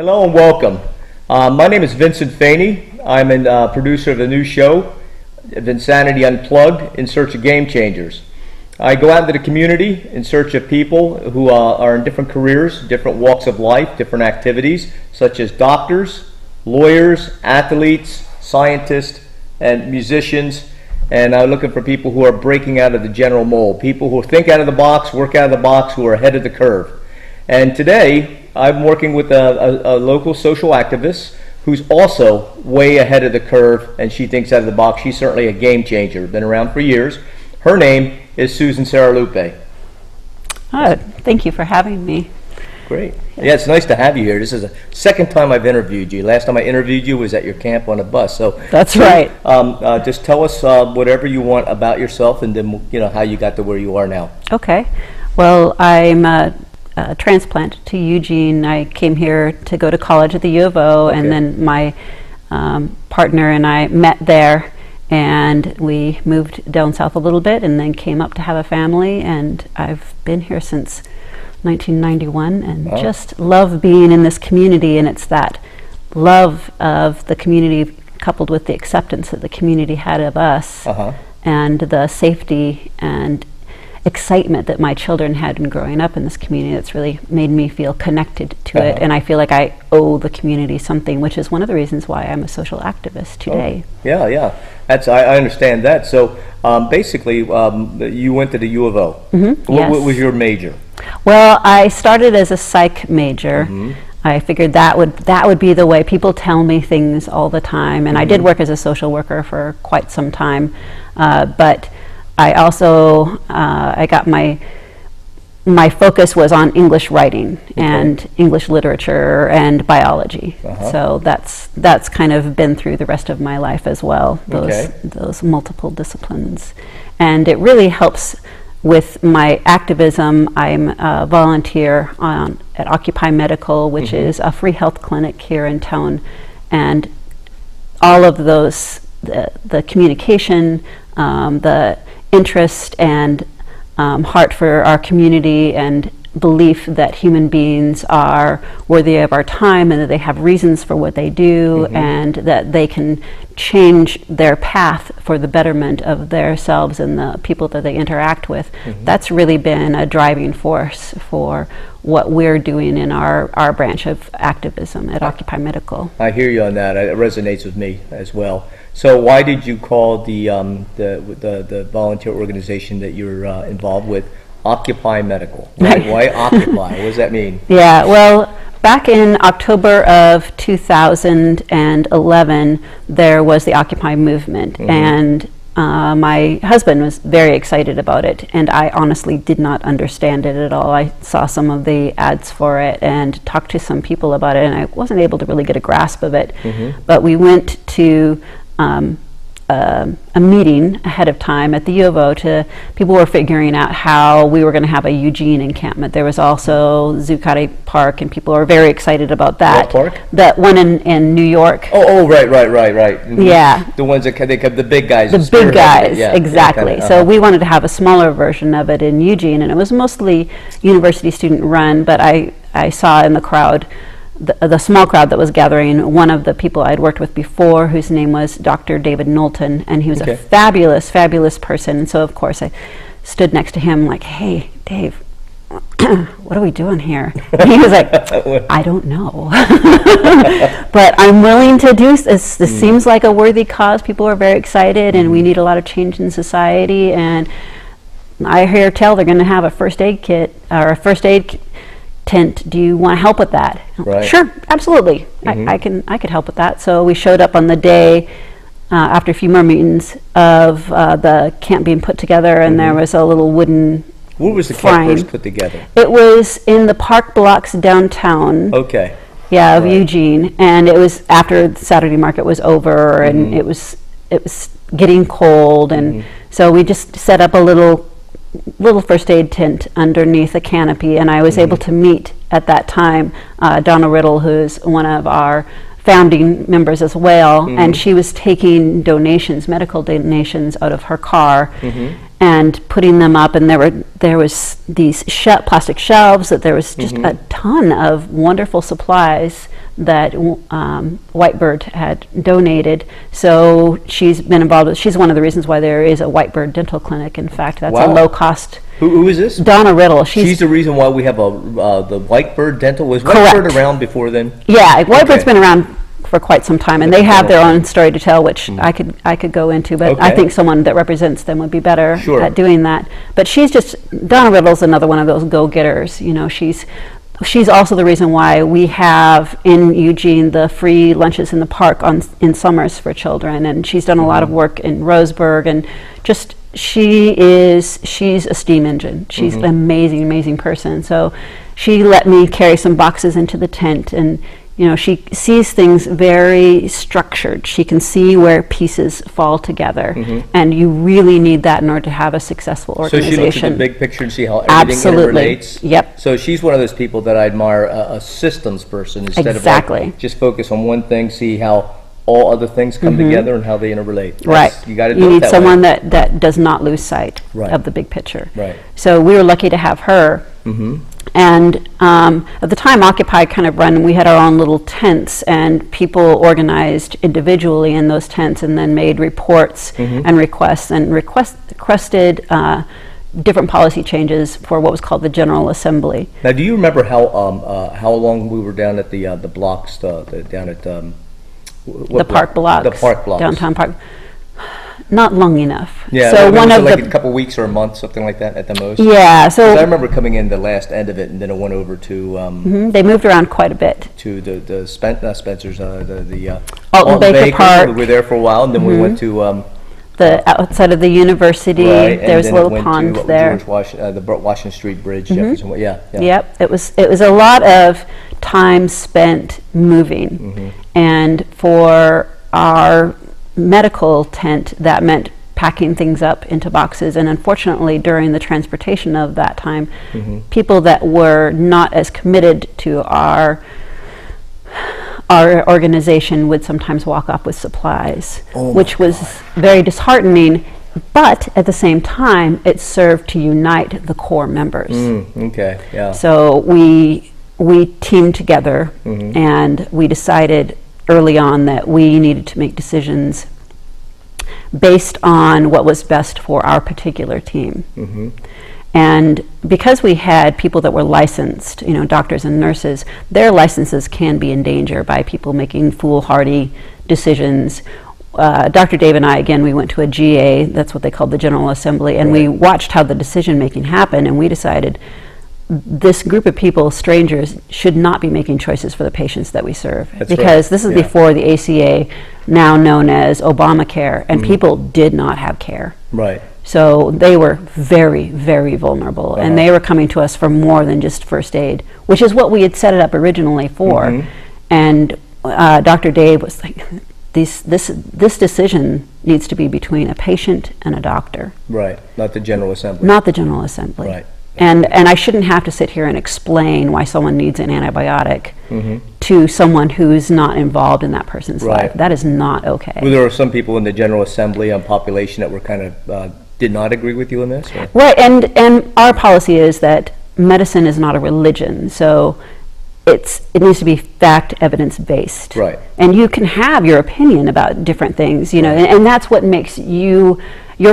Hello and welcome. My name is Vincent Faney. I'm a producer of the new show, Vinsanity Unplugged, in search of game changers. I go out into the community in search of people who are in different careers, different walks of life, different activities, such as doctors, lawyers, athletes, scientists, and musicians. And I'm looking for people who are breaking out of the general mold, people who think out of the box, work out of the box, who are ahead of the curve. And today, I'm working with a local social activist who's also way ahead of the curve, and she thinks out of the box. She's certainly a game changer, been around for years. Her name is Sue Sierralupe. Oh, thank you for having me. Great. Yeah, it's nice to have you here. This is the second time I've interviewed you. Last time I interviewed you was at your camp on a bus. So that's right. Just tell us whatever you want about yourself, and then how you got to where you are now. Okay. Well, I'm a transplant to Eugene. I came here to go to college at the U of O, okay. And then my partner and I met there, and we moved down south a little bit, and then came up to have a family, and I've been here since 1991, and just love being in this community. And it's that love of the community coupled with the acceptance that the community had of us, and the safety and excitement that my children had in growing up in this community that's really made me feel connected to it, and I feel like I owe the community something, which is one of the reasons why I'm a social activist today. Yeah. I understand that. So basically, you went to the U of O. Yes. What was your major? Well, I started as a psych major. I figured that would be the way. People tell me things all the time, and I did work as a social worker for quite some time, but I also I got my focus was on English writing and English literature and biology. So that's kind of been through the rest of my life as well. Those multiple disciplines, and it really helps with my activism. I'm a volunteer at Occupy Medical, which is a free health clinic here in town, and all of those the communication, the interest and heart for our community, and belief that human beings are worthy of our time, and that they have reasons for what they do, and that they can change their path for the betterment of themselves and the people that they interact with. That's really been a driving force for what we're doing in our branch of activism at Occupy Medical. I hear you on that. It resonates with me as well. So why did you call the volunteer organization that you're involved with Occupy Medical? Why Occupy? What does that mean? Yeah, well, back in October of 2011, there was the Occupy movement, and my husband was very excited about it, and I honestly did not understand it at all. I saw some of the ads for it and talked to some people about it, and I wasn't able to really get a grasp of it. But we went to a meeting ahead of time at the U of O. People were figuring out how we were going to have a Eugene encampment. There was also Zuccotti Park, and people were very excited about that. What park? That one in New York. Oh, right. Yeah. The ones that they the big guys. The big guys, yeah, exactly. So we wanted to have a smaller version of it in Eugene, and it was mostly university student run, but I saw in the crowd, the small crowd that was gathering, one of the people I'd worked with before, whose name was Dr. David Knowlton, and he was a fabulous person. And so, of course, I stood next to him like, "Hey, Dave, what are we doing here?" And he was like, "I don't know, but I'm willing to do this. This seems like a worthy cause. People are very excited, and we need a lot of change in society. And I hear tell they're going to have a first aid kit or a first aid tent. Do you want to help with that?" Sure, absolutely. I could help with that. So we showed up on the day after a few more meetings of the camp being put together, and there was a little wooden Where was the camp first put together? It was in the park blocks downtown. Of Eugene, and it was after the Saturday market was over, and it was getting cold, and so we just set up a little first aid tent underneath a canopy, and I was able to meet at that time Donna Riddle, who's one of our founding members as well, and she was taking donations, medical donations, out of her car, and putting them up, and there was these plastic shelves, that there was just a ton of wonderful supplies that Whitebird had donated. So she's been involved with, she's one of the reasons why there is a Whitebird dental clinic. In fact, that's a low cost. Who is this? Donna Riddle. She's the reason why we have the Whitebird dental. Was correct. Whitebird around before then? Yeah, Whitebird's been around for quite some time, and they have their own story to tell, which I could go into, but I think someone that represents them would be better at doing that. But Donna Riddle's another one of those go-getters. You know, she's also the reason why we have in Eugene the free lunches in the park in summers for children, and she's done a lot of work in Roseburg, and just she's a steam engine. She's an amazing person. So she let me carry some boxes into the tent, and you know, she sees things very structured. She can see where pieces fall together, and you really need that in order to have a successful organization. So she looks at the big picture and see how everything interrelates? Yep. So she's one of those people that I admire, a systems person, instead of like just focus on one thing, see how all other things come together and how they interrelate. Right. You got to do You it need that someone way. that does not lose sight of the big picture. Right. So we were lucky to have her. And at the time, Occupy kind of run, we had our own little tents, and people organized individually in those tents and then made reports and requested different policy changes for what was called the General Assembly. Now, do you remember how long we were down at the blocks, down at the park blocks? The park blocks. Downtown park. Not long enough. Yeah, so one of like a couple weeks or a month, something like that, at the most. Yeah, so I remember coming in the last end of it, and then it went over to. They moved around quite a bit. To the Spencer's, the Alton Baker Park. We were there for a while, and then we went to the outside of the university. There's a little pond there. The Washington Street Bridge. Jefferson. Yeah. Yep. It was a lot of time spent moving, and for our medical tent, that meant packing things up into boxes. And unfortunately, during the transportation of that time, people that were not as committed to our organization would sometimes walk off with supplies, which was very disheartening. But at the same time, it served to unite the core members. So we teamed together, and we decided early on that we needed to make decisions based on what was best for our particular team. And because we had people that were licensed, you know, doctors and nurses, their licenses can be in danger by people making foolhardy decisions. Dr. Dave and I, again, we went to a GA, that's what they called the General Assembly, and we watched how the decision making happened, and we decided this group of people, strangers, should not be making choices for the patients that we serve. Because this is before the ACA, now known as Obamacare, and people did not have care. So they were very, very vulnerable, and they were coming to us for more than just first aid, which is what we had set it up originally for. And Dr. Dave was like, this decision needs to be between a patient and a doctor. Not the General Assembly. Not the General Assembly. And I shouldn't have to sit here and explain why someone needs an antibiotic to someone who's not involved in that person's life. That is not okay. Well, there were some people in the General Assembly on population that were kind of did not agree with you on this? Or? Right, and our policy is that medicine is not a religion, so it needs to be fact, evidence-based. And you can have your opinion about different things, you know, and that's what makes your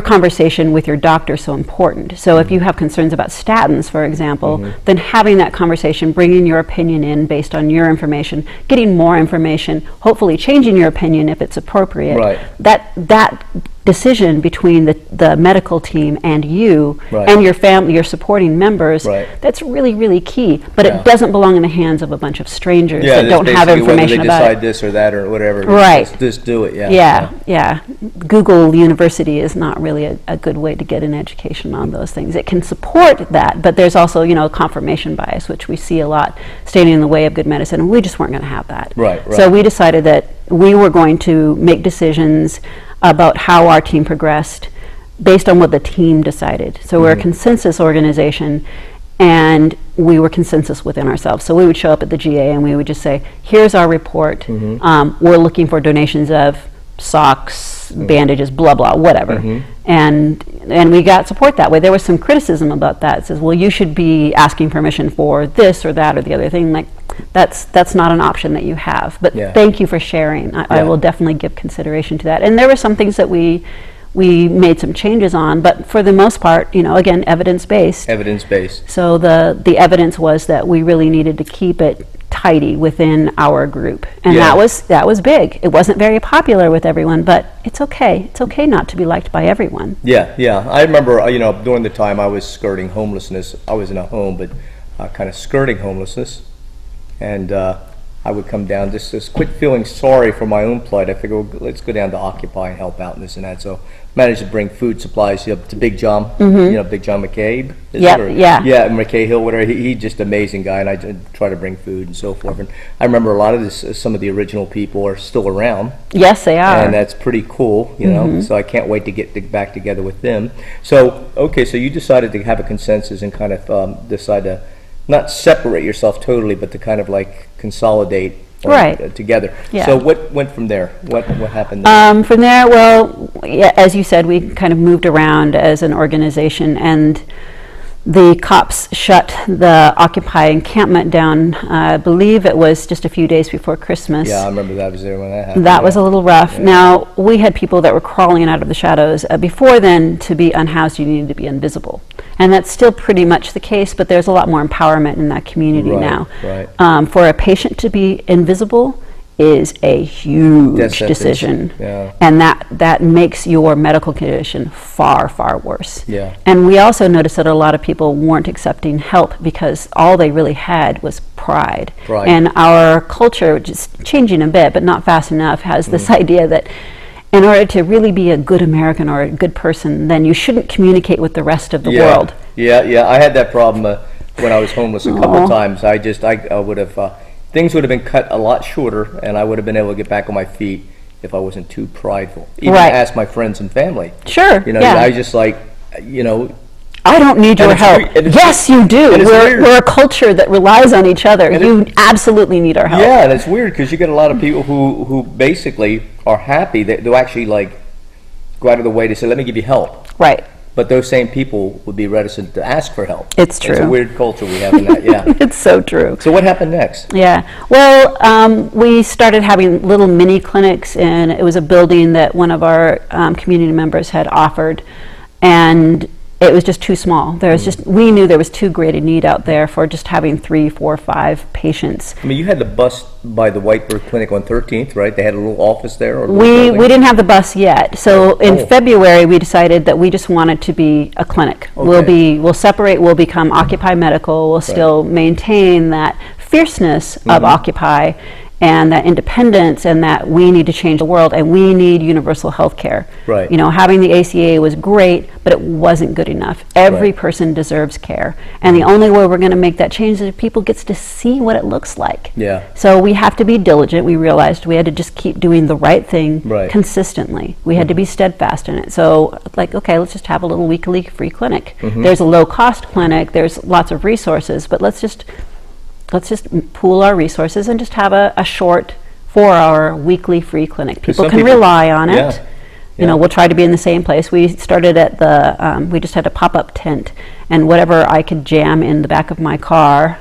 conversation with your doctor so important. So if you have concerns about statins, for example, then having that conversation, bringing your opinion in based on your information, getting more information, hopefully changing your opinion if it's appropriate. That decision between the medical team and you and your family, your supporting members, that's really, really key. But it doesn't belong in the hands of a bunch of strangers that don't have information about it. They decide this or that or whatever. Just do it. Google University is not really a good way to get an education on those things. It can support that, but there's also, you know, confirmation bias, which we see a lot standing in the way of good medicine, and we just weren't going to have that. So we decided that we were going to make decisions about how our team progressed based on what the team decided. So we're a consensus organization, and we were consensus within ourselves. So we would show up at the GA and we would just say, here's our report. We're looking for donations of socks, bandages, blah, blah, whatever. And we got support that way. There was some criticism about that. It says, well, you should be asking permission for this or that or the other thing. Like, that's not an option that you have. But thank you for sharing. I will definitely give consideration to that. And there were some things that we made some changes on, but for the most part, you know, again, evidence-based. Evidence-based. So the evidence was that we really needed to keep it tidy within our group, and that was big. It wasn't very popular with everyone, but it's okay. It's okay not to be liked by everyone. Yeah. I remember, you know, during the time I was skirting homelessness. I was in a home, but kind of skirting homelessness, and I would come down, just quit feeling sorry for my own plight. I figured, well, let's go down to Occupy and help out and this and that. So managed to bring food supplies to Big John, you know, Big John McCabe. Yeah, McKay Hill, whatever. He's just an amazing guy, and I try to bring food and so forth. And I remember a lot of this. Some of the original people are still around. Yes, they are, and that's pretty cool, you know. So I can't wait to get back together with them. So okay, so you decided to have a consensus and kind of decide to not separate yourself totally, but to kind of like consolidate together. Yeah. So what went from there? What happened there? From there, well, as you said, we kind of moved around as an organization, and the cops shut the Occupy encampment down. I believe it was just a few days before Christmas. Yeah, I remember that was there when that happened. That was a little rough. Yeah. Now, we had people that were crawling out of the shadows. Before then, to be unhoused, you needed to be invisible. And that's still pretty much the case, but there's a lot more empowerment in that community now. Right. For a patient to be invisible is a huge decision, and that makes your medical condition far, far worse. Yeah. And we also noticed that a lot of people weren't accepting help because all they really had was pride. And our culture, which is changing a bit, but not fast enough, has this idea that in order to really be a good American or a good person, then you shouldn't communicate with the rest of the world. Yeah, I had that problem when I was homeless a couple of times. I would have, things would have been cut a lot shorter, and I would have been able to get back on my feet if I wasn't too prideful. Even ask my friends and family. Sure, you know, I just like, you know, I don't need your help. Yes, you do. We're a culture that relies on each other. You absolutely need our help. Yeah, and it's weird because you get a lot of people who basically are happy that they'll actually like go out of the way to say, let me give you help. Right. But those same people would be reticent to ask for help. It's true. It's a weird culture we have in that, It's so true. So what happened next? Yeah. Well, we started having little mini clinics, and it was a building that one of our community members had offered, and it was just too small. There was we knew there was too great a need out there for just having 3, 4, 5 patients. I mean, you had the bus by the Whitebird Clinic on 13th, right? They had a little office there? Or we didn't have the bus yet. So in February, we decided that we just wanted to be a clinic. Okay. We'll separate, we'll become Occupy Medical, we'll still maintain that fierceness of Occupy and that independence, and that we need to change the world, and we need universal health care. Right. You know, having the ACA was great, but it wasn't good enough. Every person deserves care, and the only way we're going to make that change is if people gets to see what it looks like. Yeah. So we have to be diligent. We realized we had to just keep doing the right thing consistently. We had to be steadfast in it. So, like, okay, let's just have a little weekly free clinic. There's a low-cost clinic. There's lots of resources, but let's just pool our resources and just have a short 4-hour weekly free clinic. People can rely on it. You know, we'll try to be in the same place. We started at the, we just had a pop-up tent, and whatever I could jam in the back of my car.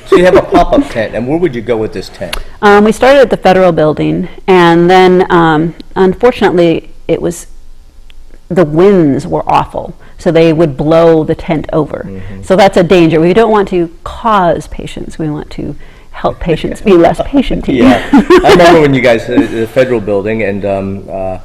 So you have a pop-up tent, and where would you go with this tent? We started at the Federal Building, and then unfortunately the winds were awful, so they would blow the tent over. So that's a danger. We don't want to cause patients. We want to help patients be less patient. I remember when you guys the Federal Building, and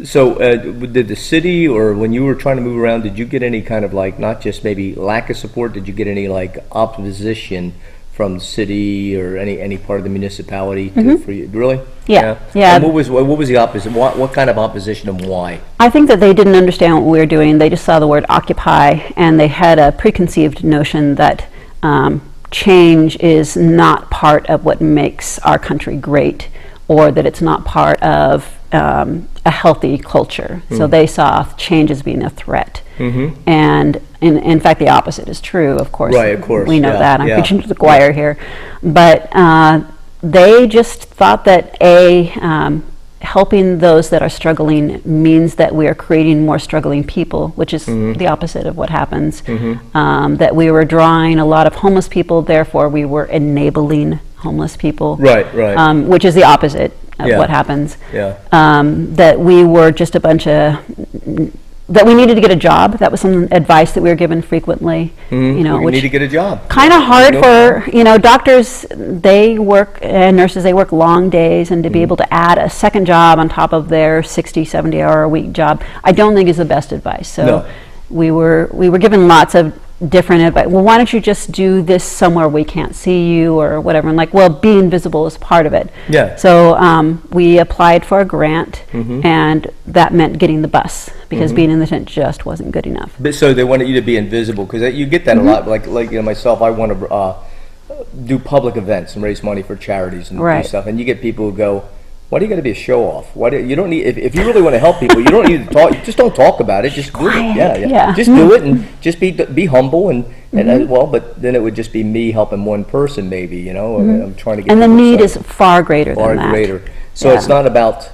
so did the city, or when you were trying to move around, did you get any kind of like, not just maybe lack of support, did you get any like opposition from the city or any part of the municipality for you? Really? Yeah. And what was the opposite? What kind of opposition, and why? I think that they didn't understand what we were doing. They just saw the word occupy, and they had a preconceived notion that change is not part of what makes our country great, or that it's not part of a healthy culture. So they saw change as being a threat. And in fact, the opposite is true, of course. Right, of course. We know that. I'm preaching to the choir here. But they just thought that helping those that are struggling means that we are creating more struggling people, which is the opposite of what happens. That we were drawing a lot of homeless people, therefore we were enabling homeless people. Right, right. Which is the opposite of what happens. Yeah. That we were just a bunch of, that we needed to get a job. That was some advice that we were given frequently. You know, We need to get a job. Kind of hard for, you know, doctors, they work, and nurses, they work long days, and to be able to add a second job on top of their 60, 70-hour-a-week job, I don't think is the best advice. So we were given lots of different advice. Well, why don't you just do this somewhere we can't see you or whatever? And like, well, being visible is part of it. Yeah. So we applied for a grant, and that meant getting the bus, because being in the tent just wasn't good enough. But so they wanted you to be invisible, because you get that a lot. Like you know, myself, I want to do public events and raise money for charities and do stuff. And you get people who go, "Why do you got to be a show off? Why do you don't need? If you really want to help people, you don't need to talk. You just don't talk about it. Just do it. Yeah. Just do it, and just be humble and well. But then it would just be me helping one person, maybe. You know, I'm trying to get. And the need is far greater than that. Far greater. So it's not about.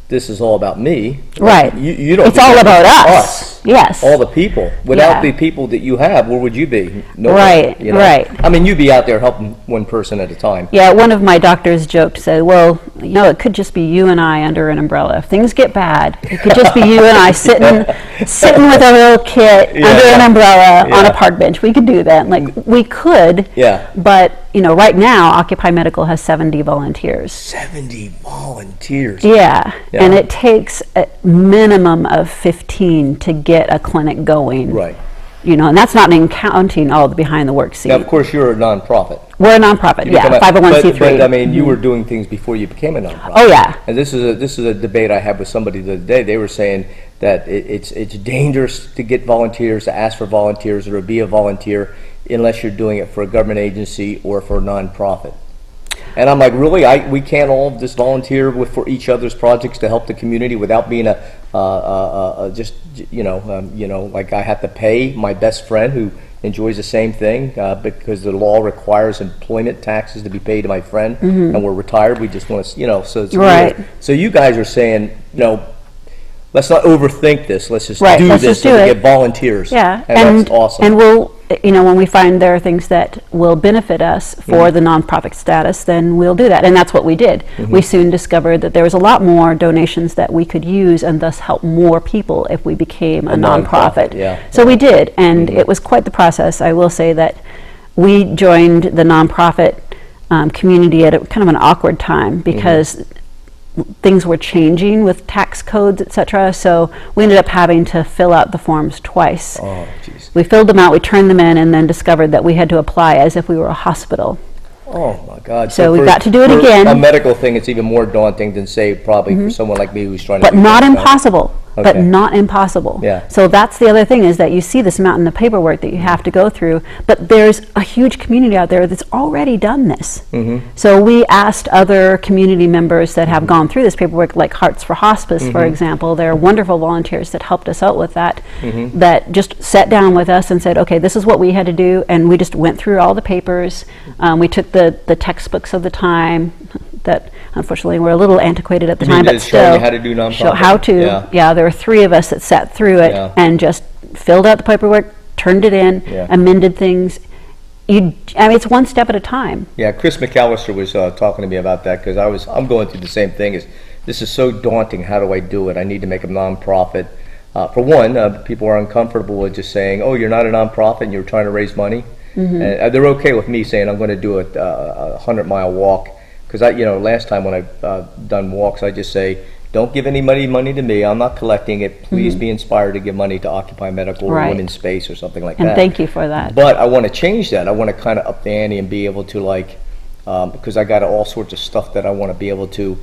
This is all about me. Right. You don't. It's all about us. Yes. All the people. Without the people that you have, where would you be? Nowhere, right. You know? Right. I mean, you'd be out there helping one person at a time. Yeah. One of my doctors joked, said, "Well, you know, it could just be you and I under an umbrella. If things get bad, it could just be you and I sitting with our little kit under an umbrella on a park bench. We could do that. Like we could. Yeah. But you know, right now, Occupy Medical has 70 volunteers. 70 volunteers. Yeah. And it takes a minimum of 15 to get a clinic going. Right. You know, and that's not even counting all the behind the work scene. Now, of course, you're a nonprofit. We're a nonprofit, 501c3. But I mean, you were doing things before you became a nonprofit. Oh yeah. And this is a debate I had with somebody the other day. They were saying that it's dangerous to get volunteers, to ask for volunteers, or to be a volunteer unless you're doing it for a government agency or for a nonprofit. And I'm like, really? We can't all just volunteer for each other's projects to help the community without being just like I have to pay my best friend who enjoys the same thing because the law requires employment taxes to be paid to my friend, and we're retired. We just want to, so it's weird. So you guys are saying, let's not overthink this. Let's just do this and get volunteers. Yeah, and that's awesome. And we'll, when we find there are things that will benefit us for the nonprofit status, then we'll do that. And that's what we did. We soon discovered that there was a lot more donations that we could use and thus help more people if we became a nonprofit. So we did, and it was quite the process. I will say that we joined the nonprofit community at kind of an awkward time because things were changing with tax codes, etc. So we ended up having to fill out the forms twice. Oh, geez. We filled them out, we turned them in, and then discovered that we had to apply as if we were a hospital. Oh my God! So we got to do it again. A medical thing, it's even more daunting than say probably for someone like me who's trying to. But not impossible. But not impossible. Yeah. So that's the other thing, is that you see this mountain of paperwork that you have to go through, but there's a huge community out there that's already done this. So we asked other community members that have gone through this paperwork, like Hearts for Hospice, for example. They're wonderful volunteers that helped us out with that, that just sat down with us and said, okay, this is what we had to do, and we just went through all the papers. We took the textbooks of the time that unfortunately were a little antiquated at the time, but still showing you how to do nonprofit. Show how to. Yeah, there were 3 of us that sat through it and just filled out the paperwork, turned it in, amended things. I mean, it's one step at a time. Yeah, Chris McAllister was talking to me about that because I'm going through the same thing. This is so daunting. How do I do it? I need to make a nonprofit. For one, people are uncomfortable with just saying, "Oh, you're not a nonprofit and you're trying to raise money." And they're okay with me saying I'm going to do a 100-mile walk. Because last time when I've done walks, I just say, don't give any money to me. I'm not collecting it. Please be inspired to give money to Occupy Medical or Women's Space or something like that. And thank you for that. But I want to change that. I want to kind of up the ante and be able to because I got all sorts of stuff that I want to be able to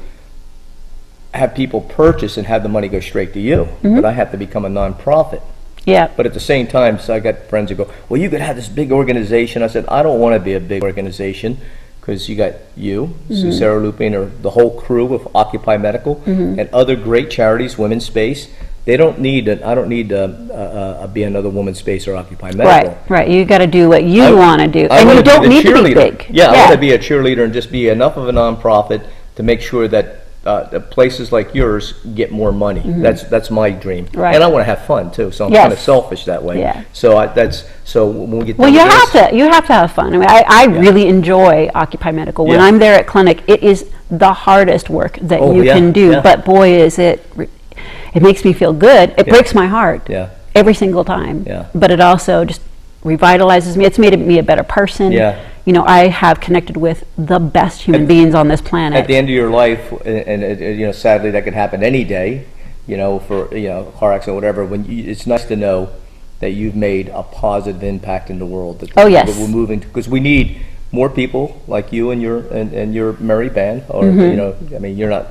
have people purchase and have the money go straight to you. But I have to become a nonprofit. Yeah. But at the same time, so I got friends who go, well, you could have this big organization. I said, I don't want to be a big organization. Because you got Sue Sierralupe, or the whole crew of Occupy Medical, and other great charities, Women's Space. I don't need to be another Women's Space or Occupy Medical. Right. You got to do what you want to do, and you don't need to be big. Yeah, I want to be a cheerleader and just be enough of a nonprofit to make sure that places like yours get more money. That's my dream, Right. and I want to have fun too. So I'm Yes. kind of selfish that way. Yeah. So so when we get Well, done you with have to. You have to have fun. I mean, I really enjoy Occupy Medical. When Yeah. I'm there at clinic, it is the hardest work that Oh, you yeah, can do. yeah. But boy, is it! It makes me feel good. It breaks my heart. Yeah. Every single time. Yeah. But it also just revitalizes me. It's made me a better person. Yeah. You know, I have connected with the best human beings on this planet. At the end of your life, and you know, sadly that could happen any day, you know, for car accident, whatever. It's nice to know that you've made a positive impact in the world. That Oh, yes. we're moving because we need more people like you and your merry band, or Mm-hmm. you know, I mean, you're not.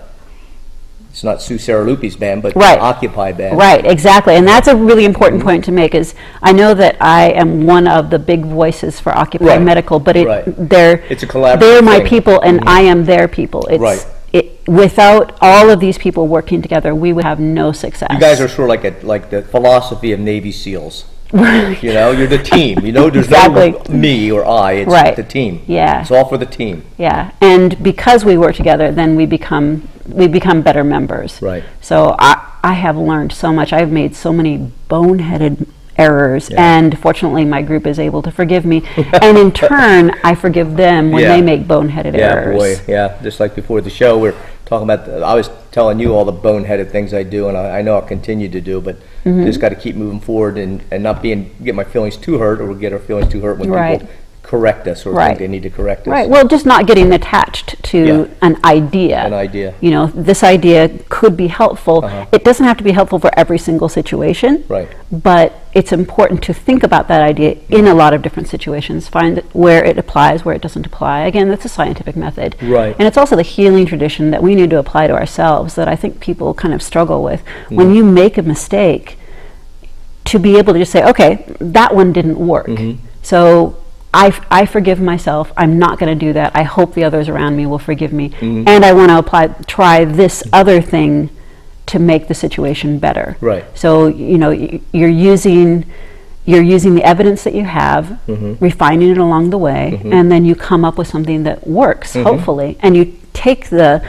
It's not Sue Sierralupe's band, but Right. Occupy band. Right, exactly. And that's a really important point to make, is I know that I am one of the big voices for Occupy Right. Medical, but Right. they're It's a collaborative they're my thing. people and I am their people. It's Right. without all of these people working together, we would have no success. You guys are sort of like the philosophy of Navy SEALs. You know, you're the team. You know, there's Exactly. no me or I. It's Right. the team. Yeah. It's all for the team. Yeah, and because we work together, then we become better members. Right. So I have learned so much. I've made so many boneheaded errors, Yeah. and fortunately my group is able to forgive me. And in turn, I forgive them when Yeah. they make boneheaded Yeah, errors. boy. Yeah, just like before the show, we're talking about. I was telling you all the boneheaded things I do, and I know I'll continue to do, but Mm-hmm. just got to keep moving forward and not get my feelings too hurt, or get our feelings too hurt when Right. people correct us or Right. think they need to correct us. Right. Well, just not getting attached to Yeah. an idea. An idea. You know, this idea could be helpful. Uh-huh. It doesn't have to be helpful for every single situation. Right. But it's important to think about that idea in a lot of different situations. Find where it applies, where it doesn't apply. Again, that's a scientific method. Right. And it's also the healing tradition that we need to apply to ourselves that I think people kind of struggle with. Mm-hmm. When you make a mistake, to be able to just say, okay, that one didn't work. Mm-hmm. So I forgive myself. I'm not going to do that. I hope the others around me will forgive me. Mm-hmm. And I want to try this other thing to make the situation better. Right. So, you know, you're using the evidence that you have, Mm-hmm. refining it along the way, and then you come up with something that works, Mm-hmm. hopefully. And you take the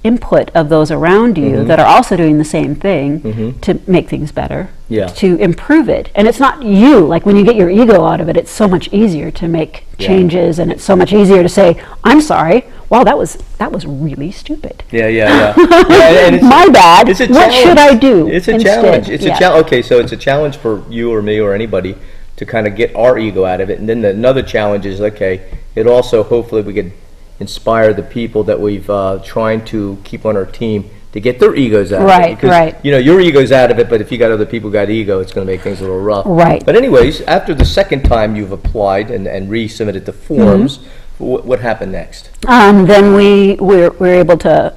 input of those around you Mm-hmm. that are also doing the same thing to make things better, Yeah. to improve it. And it's not you, like when you get your ego out of it, it's so much easier to make Yeah. changes, and it's so much easier to say, I'm sorry, wow, that was really stupid. Yeah, yeah, yeah. Yeah, and it's, My bad. It's a What challenge. should I do It's a instead? challenge. It's Yeah. a challenge. Okay, so it's a challenge for you or me or anybody to kind of get our ego out of it. And then another challenge is, okay, it also, hopefully we could inspire the people that we've trying to keep on our team to get their egos out of it. Right, Because, right. you know, your ego's out of it, but if you got other people who got ego, it's going to make things a little rough. Right. But anyways, after the second time you've applied and resubmitted the forms, what happened next? Then we're able to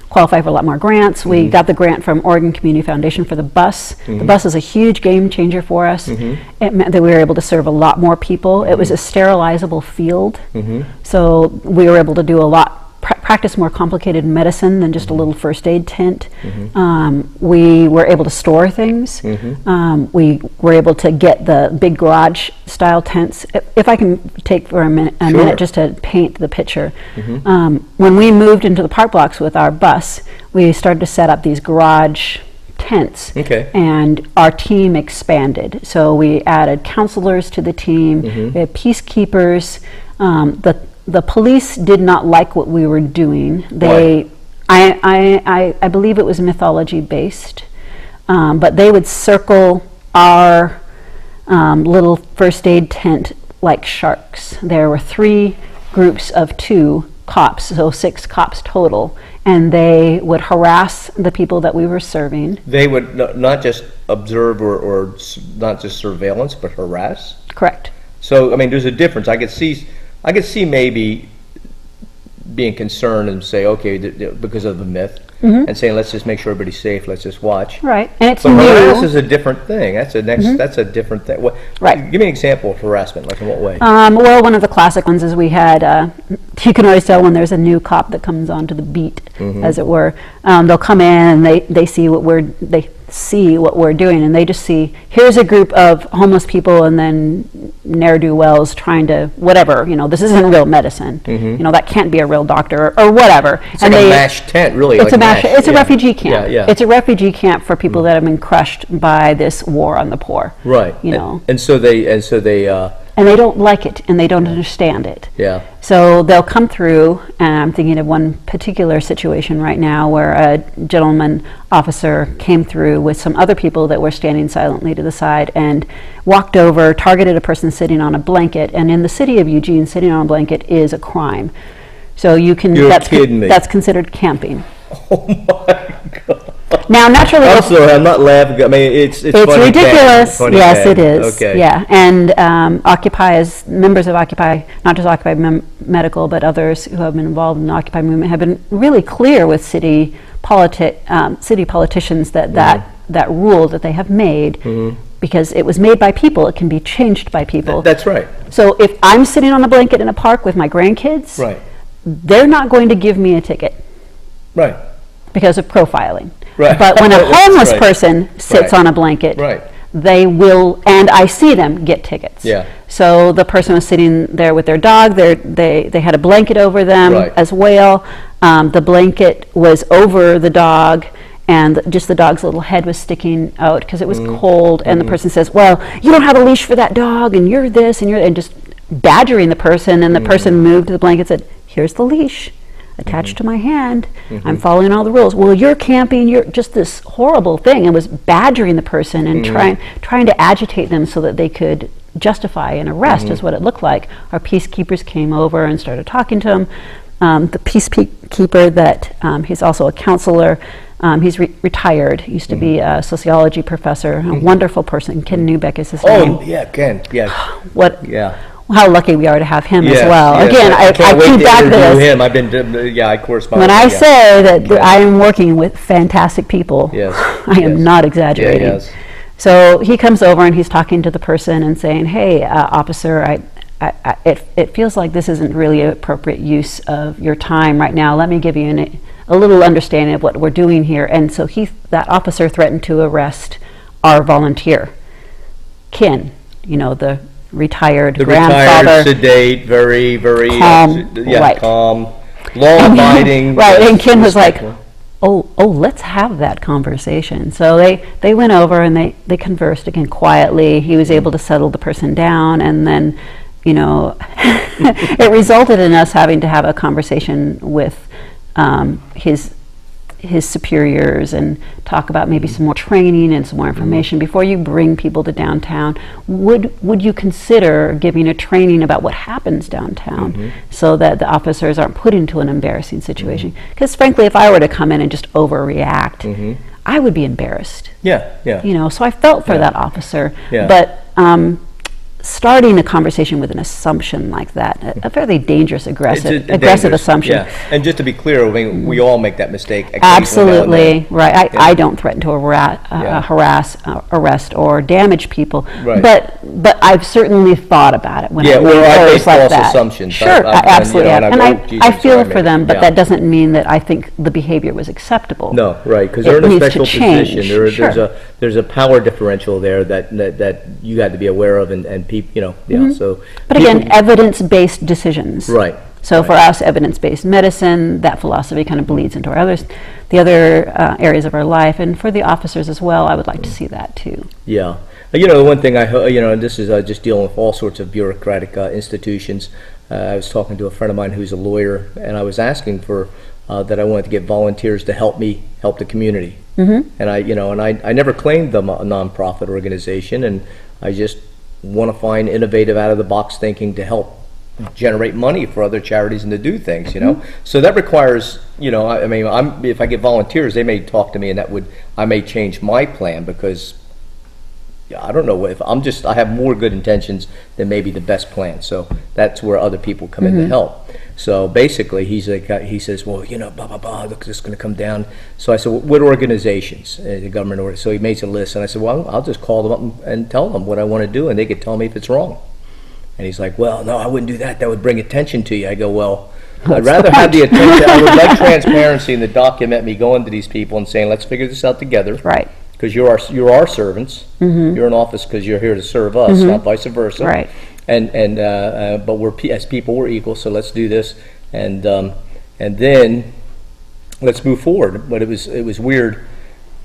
qualify for a lot more grants. We got the grant from Oregon Community Foundation for the bus. The bus is a huge game changer for us. It meant that we were able to serve a lot more people. It was a sterilizable field, so we were able to do a lot, practice more complicated medicine than just a little first aid tent. We were able to store things. We were able to get the big garage style tents. If I can take for a minute just to paint the picture. When we moved into the park blocks with our bus, we started to set up these garage tents. Okay. And our team expanded. So we added counselors to the team. We had peacekeepers. The police did not like what we were doing. I believe it was mythology based, but they would circle our little first aid tent like sharks. There were 3 groups of 2 cops, so 6 cops total, and they would harass the people that we were serving. They would not just observe or not just surveillance, but harass? Correct. So, I mean, there's a difference. I could see maybe being concerned and say, okay, because of the myth, and saying, let's just make sure everybody's safe, let's just watch. Right, and it's But harass new. is a different thing. That's a different thing. Right. Give me an example of harassment, like in what way? Well, one of the classic ones is we had, you can always tell when there's a new cop that comes onto the beat, as it were. They'll come in and they see what see what we're doing, and they just see, here's a group of homeless people and then ne'er-do-wells trying to whatever, this isn't real medicine. That can't be a real doctor or whatever. It's like a MASH tent, really. It's like it's a refugee camp. Yeah. It's a refugee camp for people that have been crushed by this war on the poor. Right. And so they and they don't like it, and they don't understand it. Yeah. So they'll come through, and I'm thinking of one particular situation right now where a gentleman officer came through with some other people that were standing silently to the side and walked over, targeted a person sitting on a blanket, and in the city of Eugene, sitting on a blanket is a crime. So You're kidding me. That's considered camping. Oh my God. Now, naturally, I'm sorry, I'm not laughing. I mean, it's funny ridiculous. Yes, it is. Okay. Yeah, and members of Occupy, not just Occupy Medical, but others who have been involved in the Occupy movement, have been really clear with city politicians that rule that they have made, because it was made by people, it can be changed by people. That's right. So if I'm sitting on a blanket in a park with my grandkids, Right. they're not going to give me a ticket. Right. Because of profiling. Right. But when a homeless right. person sits on a blanket, Right. they will, and I see them get tickets. Yeah. So the person was sitting there with their dog. They had a blanket over them Right. as well. The blanket was over the dog, and just the dog's little head was sticking out because it was cold. And the person says, "Well, you don't have a leash for that dog, and you're this, and just badgering the person." And the person moved the blanket and said, "Here's the leash attached to my hand. I'm following all the rules." "Well, you're camping." You're just this horrible thing, and was badgering the person and trying to agitate them so that they could justify an arrest, is what it looked like. Our peacekeepers came over and started talking to him. The peacekeeper that he's also a counselor. He's retired. Used to be a sociology professor. A wonderful person. Ken Newbeck is his name. Oh yeah, Ken. Yeah. How lucky we are to have him as well. Yes. Again, I keep back to this. Him. I've been, I correspond. When I say that I am working with fantastic people, yes. I am not exaggerating. Yeah, yes. So he comes over and he's talking to the person and saying, "Hey, officer, it feels like this isn't really an appropriate use of your time right now. Let me give you a little understanding of what we're doing here." And so that officer threatened to arrest our volunteer, Ken, the retired grandfather. Retired, sedate, very, very calm, calm, law-abiding. Right, and Ken was like, oh, let's have that conversation. So they went over and they conversed again quietly. He was able to settle the person down, and then, it resulted in us having to have a conversation with his superiors and talk about maybe some more training and some more information before you bring people to downtown. Would you consider giving a training about what happens downtown so that the officers aren't put into an embarrassing situation? Because frankly, if I were to come in and just overreact, I would be embarrassed. Yeah. So I felt for that officer. Yeah. But starting a conversation with an assumption like that, a fairly dangerous, aggressive assumption. Yeah, and just to be clear, I mean, we all make that mistake. Absolutely, right. I don't threaten to harass, arrest, or damage people, right. but I've certainly thought about it when I make false assumptions. Sure, I absolutely have, and I feel for them, but yeah. that doesn't mean that I think the behavior was acceptable. No, right, because they're in a special position. There's a power differential there that you had to be aware of, and people, so. But again, evidence-based decisions. Right. So for us, evidence-based medicine, that philosophy kind of bleeds into the other areas of our life, and for the officers as well, I would like to see that too. Yeah. The one thing and this is just dealing with all sorts of bureaucratic institutions. I was talking to a friend of mine who's a lawyer, and I was asking for that I wanted to get volunteers to help the community. And I never claimed them a nonprofit organization, and I just want to find innovative, out-of-the-box thinking to help generate money for other charities and to do things, So that requires, if I get volunteers, they may talk to me, and I may change my plan, because I don't know if I have more good intentions than maybe the best plan. So that's where other people come in to help. So basically, he says, well, blah, blah, blah, look, this is going to come down. So I said, well, what organizations, the government order? So he makes a list, and I said, well, I'll just call them up and tell them what I want to do, and they could tell me if it's wrong. And he's like, well, no, I wouldn't do that. That would bring attention to you. I go, well, I'd rather have the attention. I would like transparency in the document, me going to these people and saying, let's figure this out together. Right. because you're our servants. You're in office because you're here to serve us, not vice versa. Right. But as people, we're equal. So let's do this, and then let's move forward. But it was weird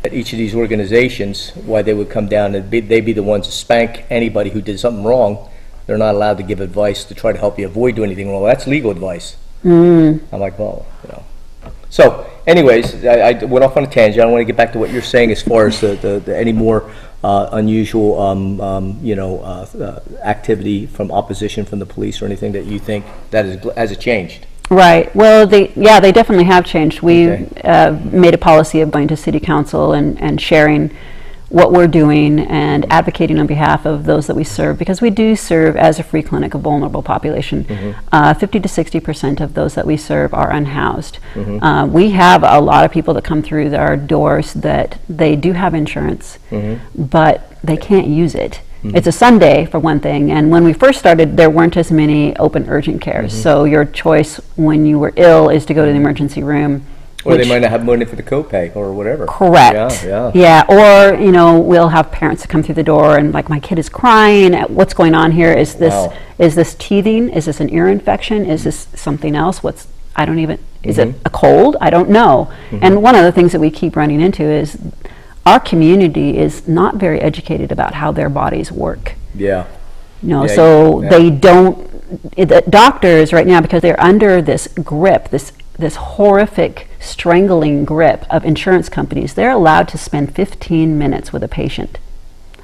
at each of these organizations why they would come down and they'd be the ones to spank anybody who did something wrong. They're not allowed to give advice to try to help you avoid doing anything wrong. That's legal advice. I'm like, well, So, anyways, I went off on a tangent. I want to get back to what you're saying as far as the any more unusual, activity from opposition from the police or anything that you think that has it changed? Right. Well, they definitely have changed. We made a policy of going to city council and sharing what we're doing and advocating on behalf of those that we serve, because we do serve as a free clinic a vulnerable population. 50 to 60% of those that we serve are unhoused. We have a lot of people that come through our doors that they do have insurance, but they can't use it. It's a Sunday, for one thing, and when we first started, there weren't as many open urgent cares. So your choice when you were ill is to go to the emergency room. Or they might not have money for the copay or whatever. Correct. Yeah. Or we'll have parents that come through the door and like, my kid is crying. What's going on here? Is this teething? Is this an ear infection? Is this something else? Is it a cold? I don't know. And one of the things that we keep running into is our community is not very educated about how their bodies work. They don't. The doctors right now, because they're under this grip, this horrific strangling grip of insurance companies, they're allowed to spend 15 minutes with a patient.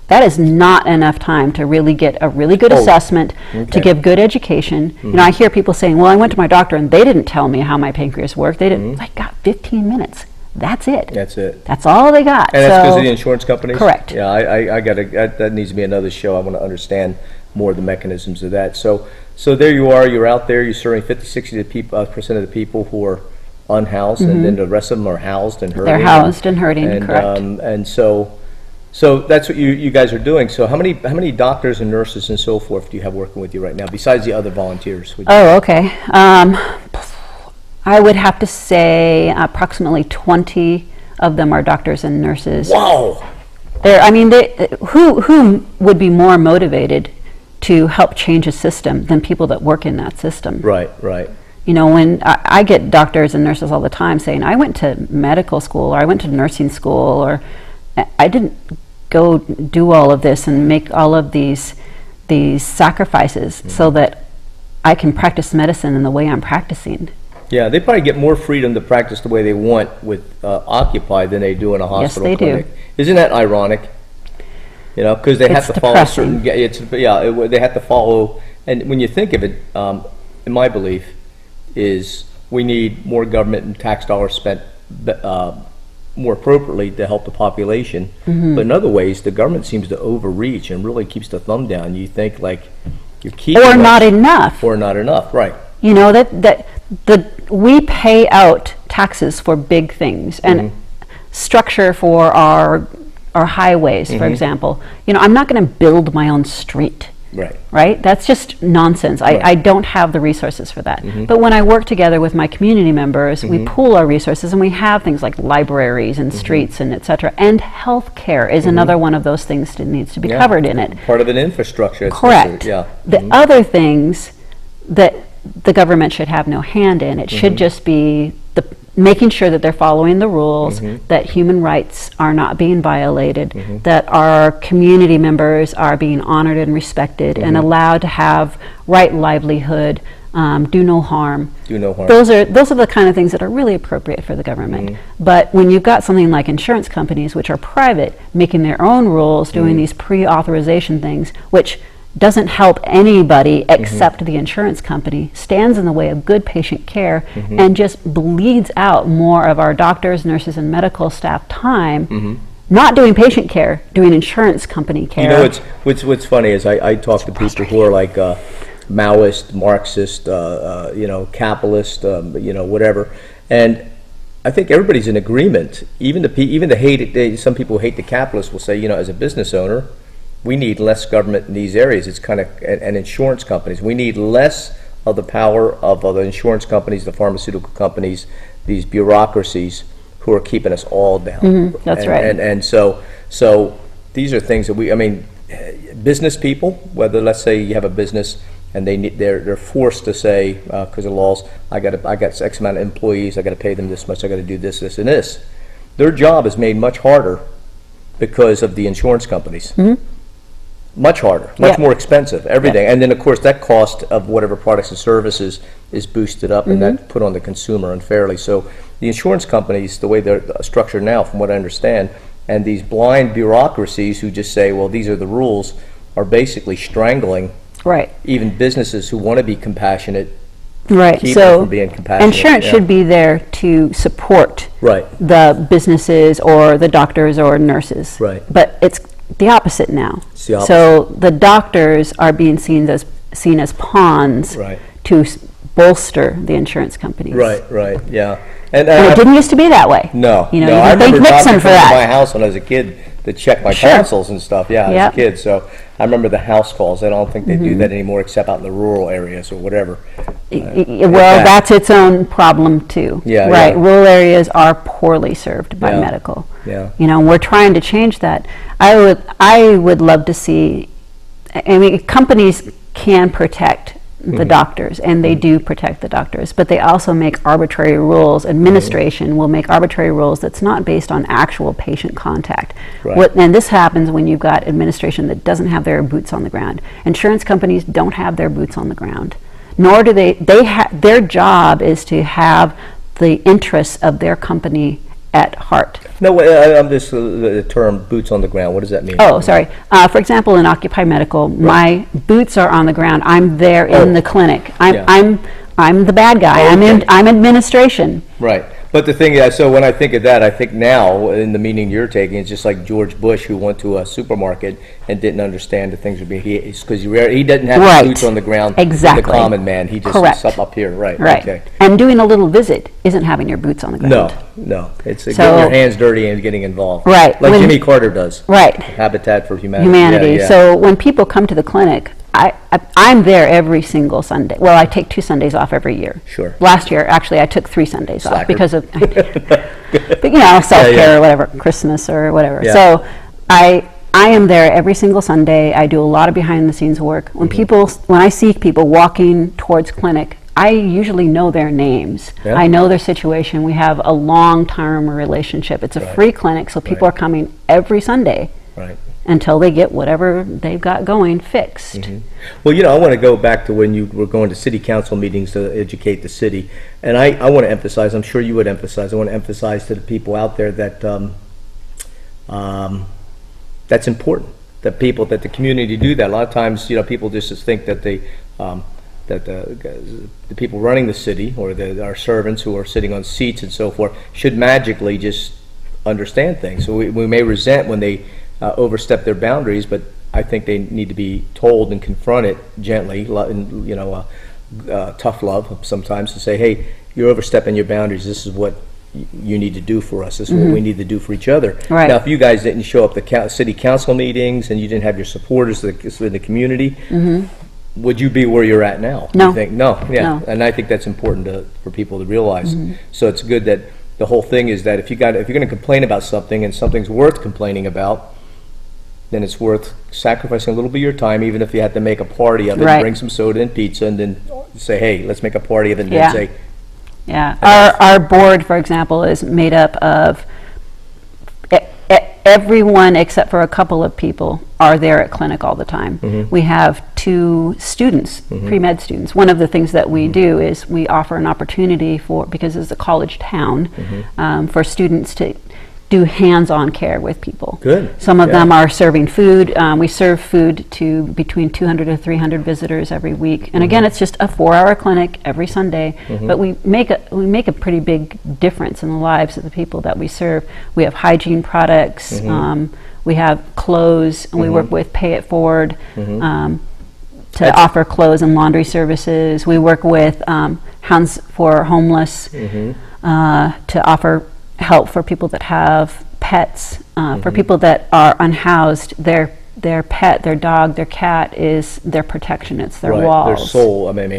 That is not enough time to really get a really good assessment, to give good education. I hear people saying, well, I went to my doctor and they didn't tell me how my pancreas worked. They didn't. I got 15 minutes. That's it. That's all they got. And that's because of the insurance companies? Correct. Yeah, I got that needs to be another show. I want to understand more of the mechanisms of that. So there you are, you're out there, you're serving 50-60% of the people who are unhoused, and then the rest of them are housed and hurting. They're housed and hurting, correct. And so that's what you guys are doing. So how many doctors and nurses and so forth do you have working with you right now, besides the other volunteers? Okay. I would have to say approximately 20 of them are doctors and nurses. Wow. Who would be more motivated to help change a system than people that work in that system? Right. When I get doctors and nurses all the time saying, I went to medical school, or I went to nursing school, or I didn't go do all of this and make all of these sacrifices so that I can practice medicine in the way I'm practicing. Yeah, they probably get more freedom to practice the way they want with Occupy than they do in a hospital clinic. Do. Isn't that ironic? Because they have to follow certain. They have to follow. And when you think of it, in my belief, is we need more government and tax dollars spent more appropriately to help the population. But in other ways, the government seems to overreach and really keeps the thumb down. You think like you're keeping not enough, right? We pay out taxes for big things and structure for our highways, for example. I'm not going to build my own street. Right? That's just nonsense. I don't have the resources for that. But when I work together with my community members, we pool our resources and we have things like libraries and streets and et cetera. And health care is another one of those things that needs to be covered in it. Part of an infrastructure. Correct. The other things that the government should have no hand in, it should just be making sure that they're following the rules, that human rights are not being violated, that our community members are being honored and respected and allowed to have right livelihood, do no harm. Those are the kind of things that are really appropriate for the government. But when you've got something like insurance companies, which are private, making their own rules, doing these pre-authorization things, which doesn't help anybody except the insurance company, stands in the way of good patient care, and just bleeds out more of our doctors, nurses, and medical staff time, not doing patient care, doing insurance company care. What's funny is I talk to people who are like Maoist, Marxist, capitalist, whatever, and I think everybody's in agreement. Even some people who hate the capitalists will say, as a business owner, we need less government in these areas. It's kind of, and insurance companies. We need less of the power of the insurance companies, the pharmaceutical companies, these bureaucracies who are keeping us all down. That's and, right. And so these are things that I mean, business people, whether let's say you have a business and they're forced to say because of laws, I got X amount of employees, I got to pay them this much, I got to do this, this, and this. Their job is made much harder because of the insurance companies. Much harder, much more expensive, everything. And then of course that cost of whatever products and services is boosted up and that's put on the consumer unfairly. So the insurance companies, the way they're structured now, from what I understand, and these blind bureaucracies who just say, well, these are the rules, are basically strangling even businesses who want to be compassionate. Keep them from being compassionate. Insurance should be there to support the businesses or the doctors or nurses. But it's the opposite now. It's the opposite. So the doctors are being seen as pawns to bolster the insurance companies. And it didn't used to be that way. No, you know, I remember Nixon doctor for coming to that. my house when I was a kid to check my tonsils and stuff. As a kid. So I remember the house calls. I don't think they do that anymore, except out in the rural areas or whatever. Well, that's its own problem too. Rural areas are poorly served by medical. You know, we're trying to change that. I would love to see. I mean, companies can protect the doctors, and they do protect the doctors, but they also make arbitrary rules. Administration will make arbitrary rules that's not based on actual patient contact. And this happens when you've got administration that doesn't have their boots on the ground. Insurance companies don't have their boots on the ground, nor do their job is to have the interests of their company at heart. No, I'm just the term boots on the ground. What does that mean? Oh, sorry. For example, in Occupy Medical, my boots are on the ground. I'm there in the clinic. I'm the bad guy. I'm administration. But the thing is, so when I think of that, I think now, in the meaning you're taking, it's just like George Bush, who went to a supermarket and didn't understand the things would be, because he didn't have the boots on the ground. The common man. He just was up here. Okay. And doing a little visit isn't having your boots on the ground. No. It's getting your hands dirty and getting involved. Like Jimmy Carter does. Habitat for Humanity. So when people come to the clinic, I'm there every single Sunday. Well, I take 2 Sundays off every year. Last year, actually, I took 3 Sundays off because of, self-care or whatever, Christmas or whatever. So I am there every single Sunday. I do a lot of behind-the-scenes work. When I see people walking towards clinic, I usually know their names. I know their situation. We have a long-term relationship. It's a free clinic, so people are coming every Sunday. Until they get whatever they've got going fixed. Well, I want to go back to when you were going to city council meetings to educate the city. And I want to emphasize, I'm sure you would emphasize, I want to emphasize to the people out there that that's important, that the community do that. A lot of times, people just think that the people running the city or our servants who are sitting on seats and so forth should magically just understand things. So we may resent when they overstep their boundaries, but I think they need to be told and confronted gently, tough love sometimes, to say, hey, you're overstepping your boundaries. This is what you need to do for us. This is what we need to do for each other. Now, if you guys didn't show up to city council meetings and you didn't have your supporters in the community, would you be where you're at now? No. You think? No. And I think that's important for people to realize. So it's good that the whole thing is that if you're going to complain about something and something's worth complaining about, then it's worth sacrificing a little bit of your time, even if you have to make a party of it, bring some soda and pizza, and then say, hey, let's make a party of it, and then say... Our board, for example, is made up of everyone except for a couple of people are there at clinic all the time. We have 2 students, pre-med students. One of the things that we do is we offer an opportunity because it's a college town, for students to do hands-on care with people. Some of them are serving food. We serve food to between 200 to 300 visitors every week. And again, it's just a 4-hour clinic every Sunday, but we make a pretty big difference in the lives of the people that we serve. We have hygiene products. We have clothes, and we work with Pay It Forward to offer clothes and laundry services. We work with Hands for Homeless to offer help for people that have pets, for people that are unhoused. Their pet, their dog, their cat is their protection. It's their walls. Their soul. I mean,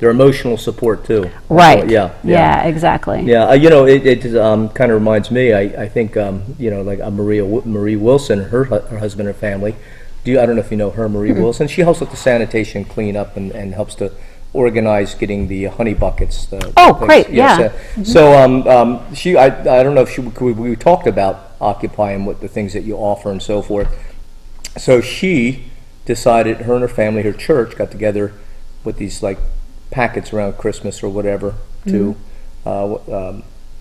They're emotional support too. Right. Yeah. Yeah, exactly. Yeah. It kind of reminds me. I think like Marie Wilson, her husband and family. I don't know if you know her, Marie Wilson. She helps with the sanitation cleanup and helps to organize getting the honey buckets. Great. Yeah. So I don't know if we talked about Occupy and what the things that you offer and so forth. So she decided, her and her family, her church got together with these like packets around Christmas or whatever to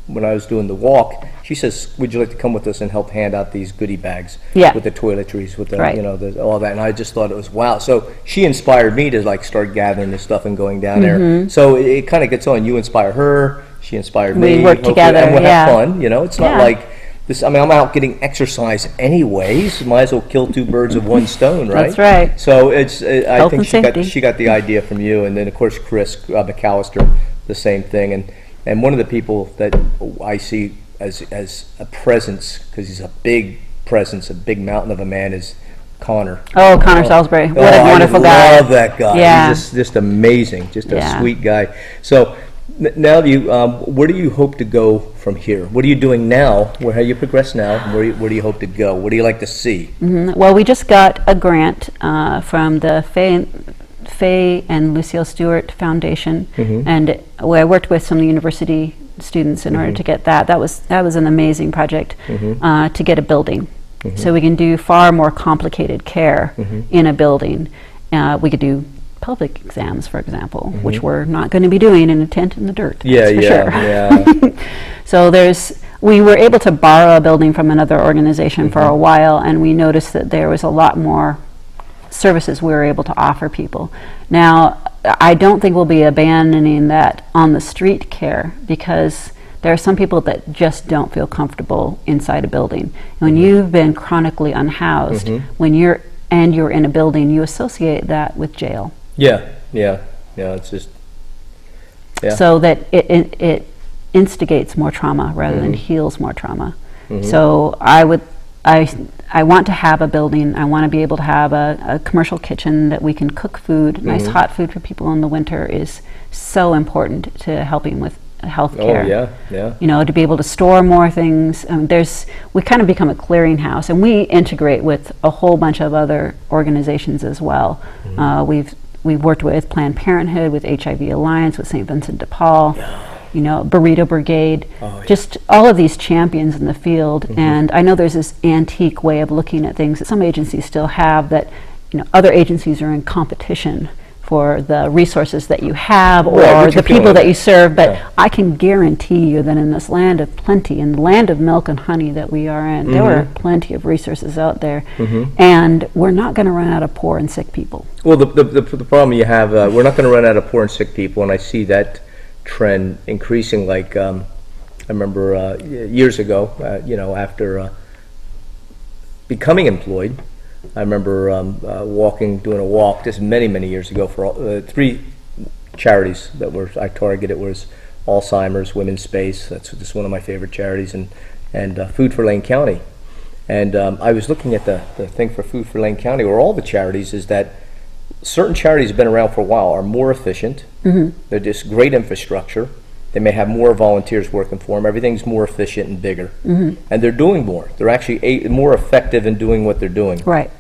when I was doing the walk, she says, would you like to come with us and help hand out these goodie bags with the toiletries, with the all that. And I just thought it was wow. So she inspired me to like start gathering this stuff and going down there. So it kind of gets on. You inspire her, she inspired me. We work together, and we'll have fun. It's not like this. I mean, I'm out getting exercise anyways. Might as well kill two birds with one stone, right? That's right. So I think she got the idea from you, and then of course Chris McAllister, the same thing. And one of the people that I see as a presence, because he's a big presence, a big mountain of a man, is Connor. Oh, Connor Salisbury. What a wonderful guy. I love that guy. Yeah. He's just amazing, just a sweet guy. So now where do you hope to go from here? What are you doing now? How you progress now? Where do you hope to go? What do you like to see? Well, we just got a grant from the Faye and Lucille Stewart Foundation, and I worked with some university students in order to get that. That was an amazing project to get a building, so we can do far more complicated care in a building. We could do pelvic exams, for example, which we're not going to be doing in a tent in the dirt. So we were able to borrow a building from another organization for a while, and we noticed that there was a lot more services we were able to offer people. Now, I don't think we'll be abandoning that on the street care, because there are some people that just don't feel comfortable inside a building. When you've been chronically unhoused, when you're in a building, you associate that with jail. It's just so that it instigates more trauma rather than heals more trauma. So I want to have a building. I want to be able to have a commercial kitchen that we can cook food. Nice hot food for people in the winter is so important to helping with health care. To be able to store more things. We kind of become a clearinghouse, and we integrate with a whole bunch of other organizations as well. We've worked with Planned Parenthood, with HIV Alliance, with St. Vincent de Paul. Burrito Brigade, just all of these champions in the field. And I know there's this antique way of looking at things that some agencies still have, that other agencies are in competition for the resources that you have or the people that you serve. But I can guarantee you that in this land of plenty, in the land of milk and honey that we are in, there are plenty of resources out there, and we're not going to run out of poor and sick people. Well, the problem you have, we're not going to run out of poor and sick people, and I see that trend increasing. Like I remember years ago, after becoming employed, I remember doing a walk just many years ago for 3 charities that I targeted. Was Alzheimer's, Women's Space, that's just one of my favorite charities, and Food for Lane County. And I was looking at the thing for Food for Lane County, where all the charities is that certain charities have been around for a while, are more efficient. They're just great infrastructure. They may have more volunteers working for them. Everything's more efficient and bigger. And they're doing more. They're actually more effective in doing what they're doing. Right.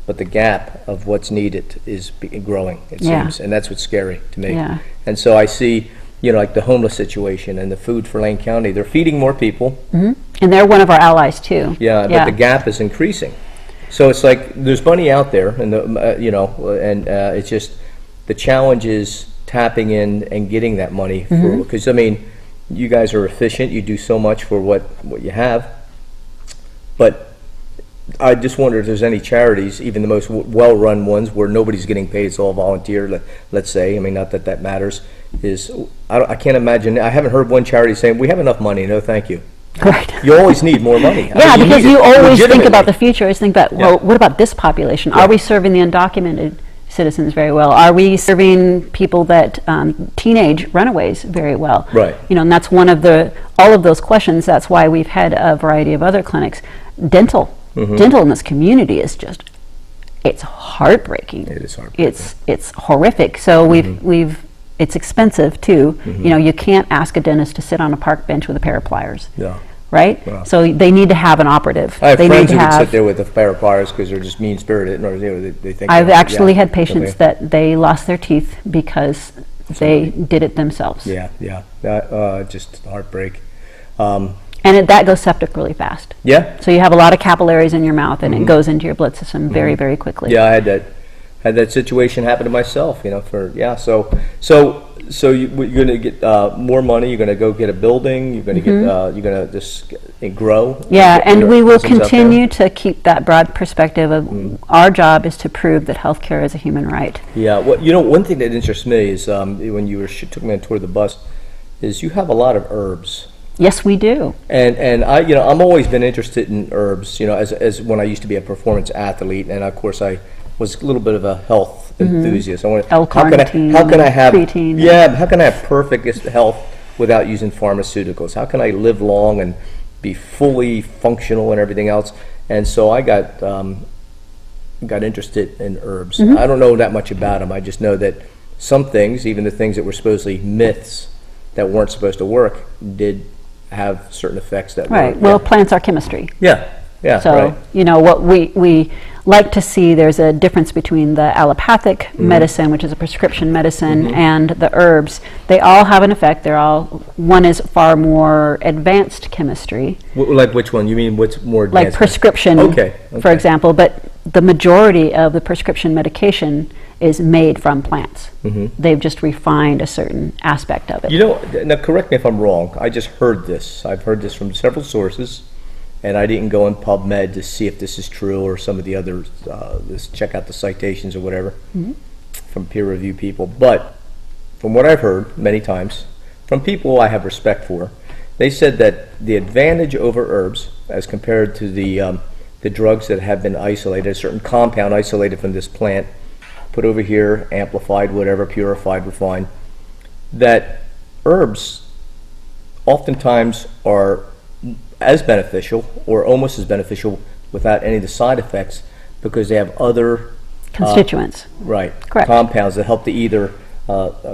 But the gap of what's needed is growing, it seems. And that's what's scary to me. And so I see, like the homeless situation and the Food for Lane County, they're feeding more people. And they're one of our allies too. But the gap is increasing. So it's like there's money out there, and it's just the challenge is tapping in and getting that money, because you guys are efficient. You do so much for what you have, but I just wonder if there's any charities, even the most well-run ones, where nobody's getting paid. It's all volunteer. Let's say, not that matters. I can't imagine. I haven't heard one charity saying we have enough money. No, thank you. Right. You always need more money. Because you always think about the future. Always think about, well, what about this population? Are we serving the undocumented citizens very well? Are we serving people that teenage runaways very well? Right. And that's one of all of those questions. That's why we've had a variety of other clinics. Dental in this community is just, it's heartbreaking. It is heartbreaking. It's horrific. So we've it's expensive too. You know, you can't ask a dentist to sit on a park bench with a pair of pliers. Yeah. Right? Yeah. So they need to have an operative. I have they friends need who to can have, sit there with a pair of pliers because they're just mean-spirited, or they think. I've actually yeah, had patients okay. that they lost their teeth because they did it themselves. Yeah, yeah. Just heartbreak. And that goes septic really fast. Yeah. So you have a lot of capillaries in your mouth, and it goes into your blood system very, very quickly. Yeah, I had that situation happen to myself. You know, so you're going to get more money. You're going to go get a building. You're going to get. You're going to just grow. Yeah, and we will presence out there. continue to keep that broad perspective of our job is to prove that healthcare is a human right. Yeah. Well, you know, one thing that interests me is when you took me on tour of the bus, is you have a lot of herbs. Yes, we do. And I, you know, I'm always been interested in herbs. You know, as when I used to be a performance athlete, and of course I was a little bit of a health enthusiast. I wanted, L-carnitine, how can I have creatine. Yeah, how can I have perfect health without using pharmaceuticals? How can I live long and be fully functional and everything else? And so I got interested in herbs. I don't know that much about them. I just know that some things, even the things that were supposedly myths that weren't supposed to work, did have certain effects that Right. were. Well, plants are chemistry. Yeah. Yeah. So, Right. you know, what we like to see, there's a difference between the allopathic medicine, which is a prescription medicine, and the herbs. They all have an effect. One is far more advanced chemistry. Like which one? You mean what's more advanced? Like prescription, for example, but the majority of the prescription medication is made from plants. They've just refined a certain aspect of it. You know, now correct me if I'm wrong. I just heard this. I've heard this from several sources, and I didn't go in PubMed to see if this is true or some of the others. Check out the citations or whatever from peer review people. But from what I've heard many times from people I have respect for, they said that the advantage over herbs, as compared to the drugs that have been isolated, a certain compound isolated from this plant, put over here, amplified, whatever, purified, refined, that herbs oftentimes are as beneficial or almost as beneficial without any of the side effects because they have other constituents. Correct. Compounds that help to either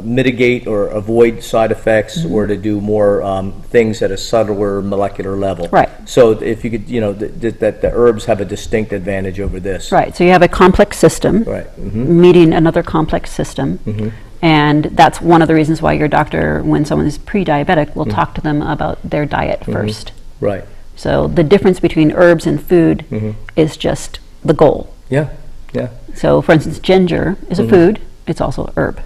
mitigate or avoid side effects or to do more things at a subtler molecular level. Right. So if you could, you know, that the herbs have a distinct advantage over this. Right, so you have a complex system meeting another complex system, and that's one of the reasons why your doctor, when someone is pre-diabetic, will talk to them about their diet first. Right. So the difference between herbs and food is just the goal. Yeah, yeah. So for instance, ginger is a food, it's also a herb.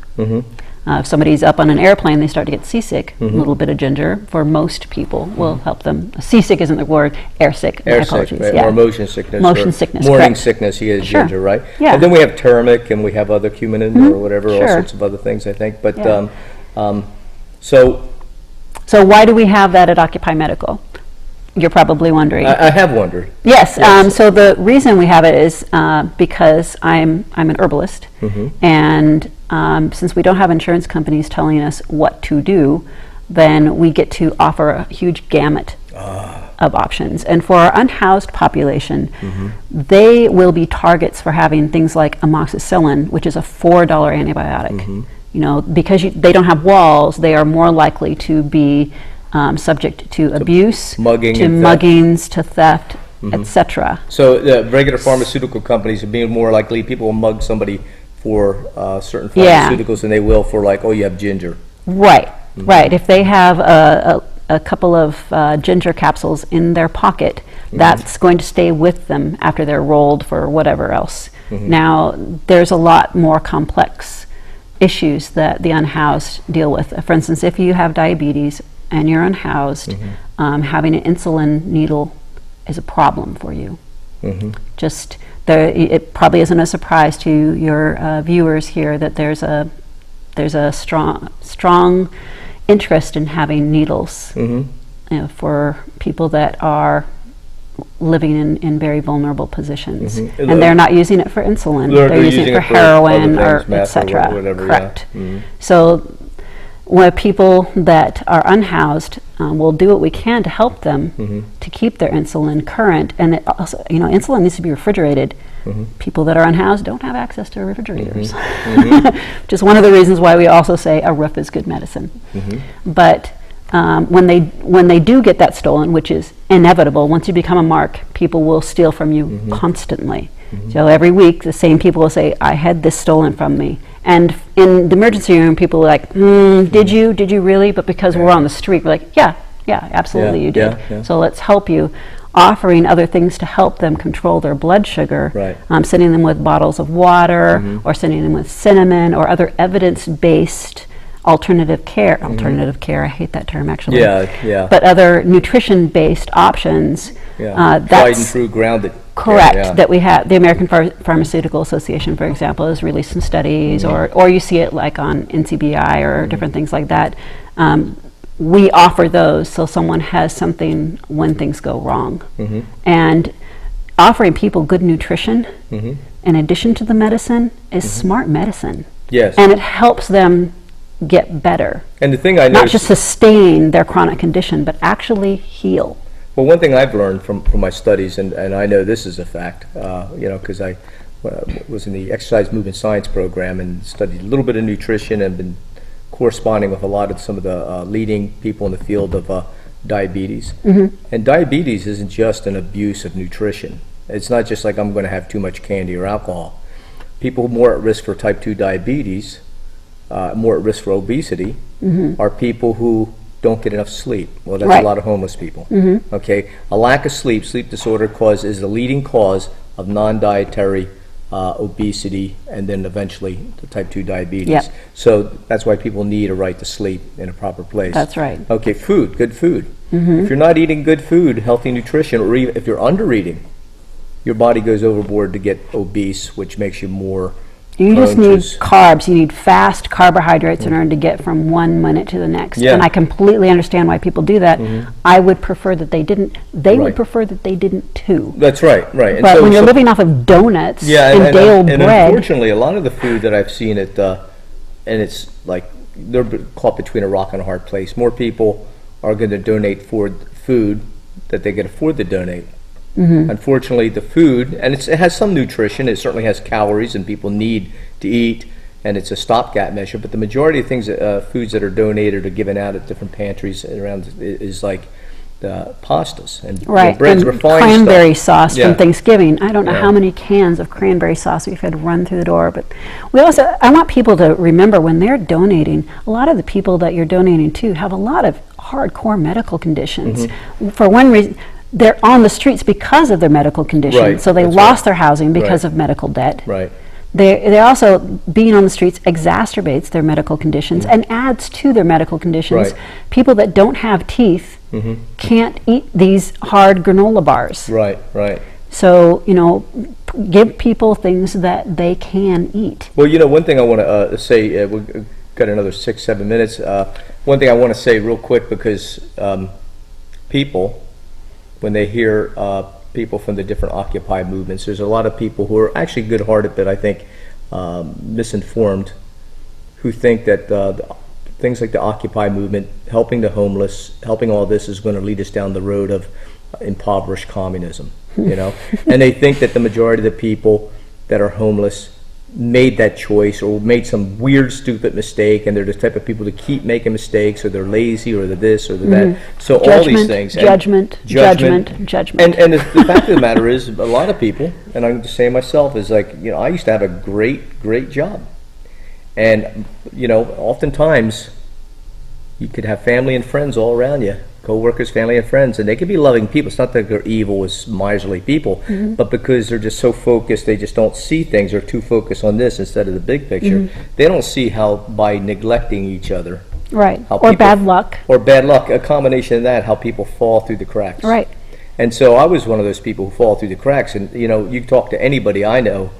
If somebody's up on an airplane, they start to get seasick, a little bit of ginger, for most people, will help them. Seasick isn't the word, airsick. Airsick, right, or motion sickness. Motion sickness, morning correct. sickness, he has Sure. ginger, right? Yeah. And then we have turmeric, and we have other cumin or whatever, all sorts of other things, I think. But, So why do we have that at Occupy Medical? You're probably wondering. I have wondered. Yes. So the reason we have it is because I'm an herbalist, and since we don't have insurance companies telling us what to do, then we get to offer a huge gamut of options. And for our unhoused population, they will be targets for having things like amoxicillin, which is a $4 antibiotic. You know, because they don't have walls, they are more likely to be subject to abuse, muggings, to theft, etc. So the regular pharmaceutical companies are being more likely, people will mug somebody for certain pharmaceuticals than they will for, like, oh, you have ginger. Right, right. If they have a couple of ginger capsules in their pocket, that's going to stay with them after they're rolled for whatever else. Now, there's a lot more complex issues that the unhoused deal with. For instance, if you have diabetes and you're unhoused, having an insulin needle is a problem for you. Just it probably isn't a surprise to your viewers here that there's a strong interest in having needles you know, for people that are living in very vulnerable positions, and they're not using it for insulin. They're using it for heroin or etc. Correct. So where people that are unhoused, we'll do what we can to help them to keep their insulin current. And it also, insulin needs to be refrigerated. People that are unhoused don't have access to refrigerators, which is one of the reasons why we also say a roof is good medicine. But when they do get that stolen, which is inevitable, once you become a mark, people will steal from you constantly. So every week, the same people will say, "I had this stolen from me." And in the emergency room, people are like, "Did you? Did you really?" But because we're on the street, we're like, "Yeah, absolutely, you did." So let's help you. Offering other things to help them control their blood sugar, sending them with bottles of water, or sending them with cinnamon, or other evidence-based alternative care. Alternative care, I hate that term actually. But other nutrition-based options. That's tried and true, grounded. Correct. That we have. The American Pharmaceutical Association, for example, has released some studies, or you see it like on NCBI or different things like that. We offer those so someone has something when things go wrong. And offering people good nutrition in addition to the medicine is smart medicine. Yes. And it helps them get better. And the thing I know, not just sustain their chronic condition, but actually heal. Well, one thing I've learned from my studies, and I know this is a fact, because I was in the exercise movement science program and studied a little bit of nutrition and been corresponding with a lot of some of the leading people in the field of diabetes. And diabetes isn't just an abuse of nutrition. It's not just like I'm going to have too much candy or alcohol. People more at risk for type 2 diabetes, more at risk for obesity, are people who don't get enough sleep. Well, that's a lot of homeless people. Okay, a lack of sleep disorder is the leading cause of non-dietary obesity, and then eventually the type 2 diabetes. So that's why people need a right to sleep in a proper place. That's right. Okay, food, good food. If you're not eating good food, healthy nutrition, or even if you're under eating, your body goes overboard to get obese, which makes you more You just need carbs. You need fast carbohydrates in order to get from one minute to the next. And I completely understand why people do that. I would prefer that they didn't. They would prefer that they didn't too. That's right, right. But when you're living off of donuts and day-old bread. Unfortunately, a lot of the food that I've seen and it's like they're caught between a rock and a hard place. More people are going to donate for food that they can afford to donate. Unfortunately, the food, and it has some nutrition, it certainly has calories and people need to eat, and it's a stopgap measure, but the majority of things, foods that are donated or given out at different pantries around is like pastas and breads, and refined cranberry sauce from Thanksgiving. I don't know how many cans of cranberry sauce we've had to run through the door, but I want people to remember when they're donating, a lot of the people that you're donating to have a lot of hardcore medical conditions. For one reason, they're on the streets because of their medical condition. So they lost their housing because of medical debt. They also, being on the streets exacerbates their medical conditions and adds to their medical conditions. People that don't have teeth can't eat these hard granola bars. So, give people things that they can eat. Well, one thing I want to say, we've got another 6-7 minutes. One thing I want to say real quick, because people, when they hear people from the different Occupy movements, there's a lot of people who are actually good-hearted, but I think misinformed, who think that things like the Occupy movement, helping the homeless, helping all this is going to lead us down the road of impoverished communism, and they think that the majority of the people that are homeless made that choice or made some weird, stupid mistake, and they're the type of people to keep making mistakes, or they're lazy, or they're this, or they're that. So all these things. Judgment. And the fact of the matter is, a lot of people, and I'm just saying myself, is like, I used to have a great job. And, oftentimes, you could have family and friends all around you, co-workers, family and friends, and they could be loving people. It's not that they're evil, as miserly people, but because they're just so focused, they just don't see things, they're too focused on this instead of the big picture. They don't see how by neglecting each other, or bad luck, a combination of that, how people fall through the cracks. And so I was one of those people who fall through the cracks, and you talk to anybody I know,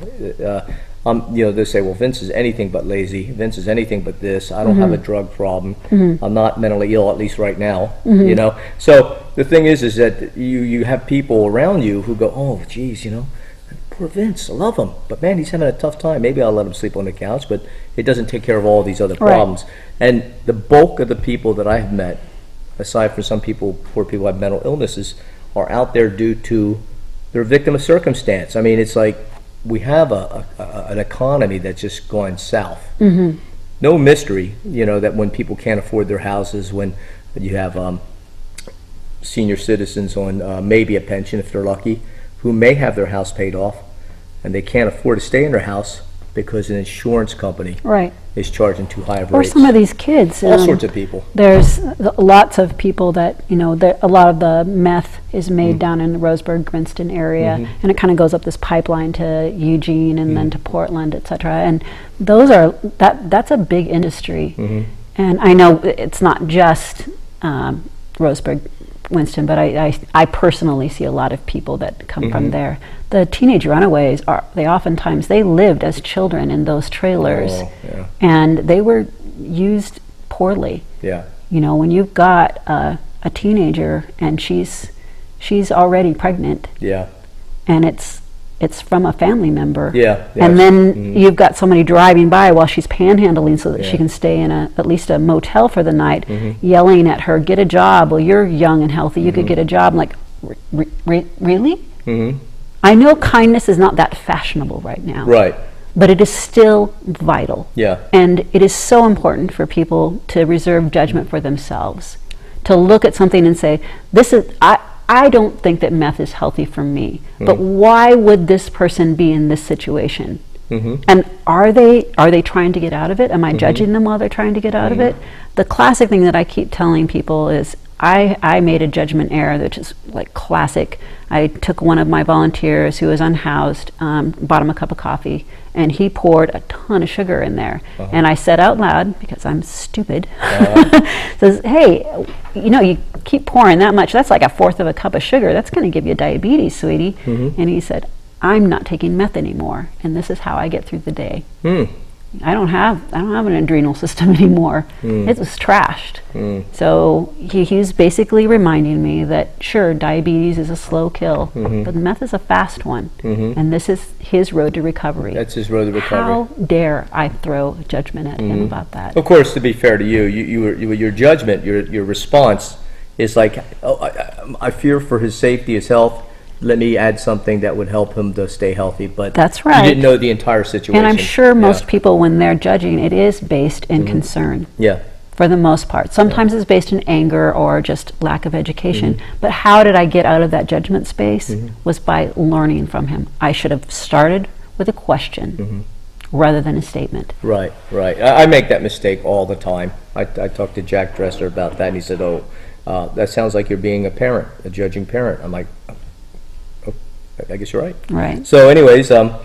they say, well, Vince is anything but lazy. Vince is anything but this. I don't have a drug problem. I'm not mentally ill, at least right now. So the thing is that you have people around you who go, oh, geez, poor Vince, I love him, but man, he's having a tough time. Maybe I'll let him sleep on the couch, but it doesn't take care of all these other problems. And the bulk of the people that I have met, aside from some people, poor people who have mental illnesses, are out there due to they're a victim of circumstance. I mean, it's like we have an economy that's just gone south. No mystery, you know, that when people can't afford their houses, when you have senior citizens on maybe a pension if they're lucky, who may have their house paid off, and they can't afford to stay in their house because an insurance company is charging too high of rates. Or some of these kids. All sorts of people. There's lots of people that, you know, a lot of the meth is made down in the Roseburg, Princeton area, and it kind of goes up this pipeline to Eugene and then to Portland, etc. And those are, that's a big industry. And I know it's not just Roseburg, Winston, but I personally see a lot of people that come from there. The teenage runaways they oftentimes lived as children in those trailers, and they were used poorly. You know, when you've got a teenager and she's already pregnant, and it's from a family member, and then you've got somebody driving by while she's panhandling so that she can stay in at least a motel for the night, yelling at her, "Get a job! Well, you're young and healthy. You could get a job." I'm like, really? I know kindness is not that fashionable right now, but it is still vital. And it is so important for people to reserve judgment for themselves, to look at something and say, "This is I don't think that meth is healthy for me, but why would this person be in this situation? And are they trying to get out of it? Am I judging them while they're trying to get out of it?" The classic thing that I keep telling people is I made a judgment error, which is like classic. I took one of my volunteers who was unhoused, bought him a cup of coffee, and he poured a ton of sugar in there. And I said out loud, because I'm stupid, says, "Hey, you know, you keep pouring that much, that's like a fourth of a cup of sugar. That's going to give you diabetes, sweetie." And he said, "I'm not taking meth anymore, and this is how I get through the day." I don't have an adrenal system anymore. It was trashed. So he's basically reminding me that sure, diabetes is a slow kill, but meth is a fast one, and this is his road to recovery. That's his road to recovery. How dare I throw judgment at him about that? Of course, to be fair to you, your judgment, your response is like, "Oh, I fear for his safety, his health. Let me add something that would help him to stay healthy." But that's right. You didn't know the entire situation. And I'm sure most people, when they're judging, it is based in concern. For the most part. Sometimes it's based in anger or just lack of education. But how did I get out of that judgment space? Was by learning from him. I should have started with a question rather than a statement. Right. I make that mistake all the time. I talked to Jack Dresser about that, and he said, "Oh, that sounds like you're being a parent, a judging parent." I'm like, I guess you're right. Right. So anyways, what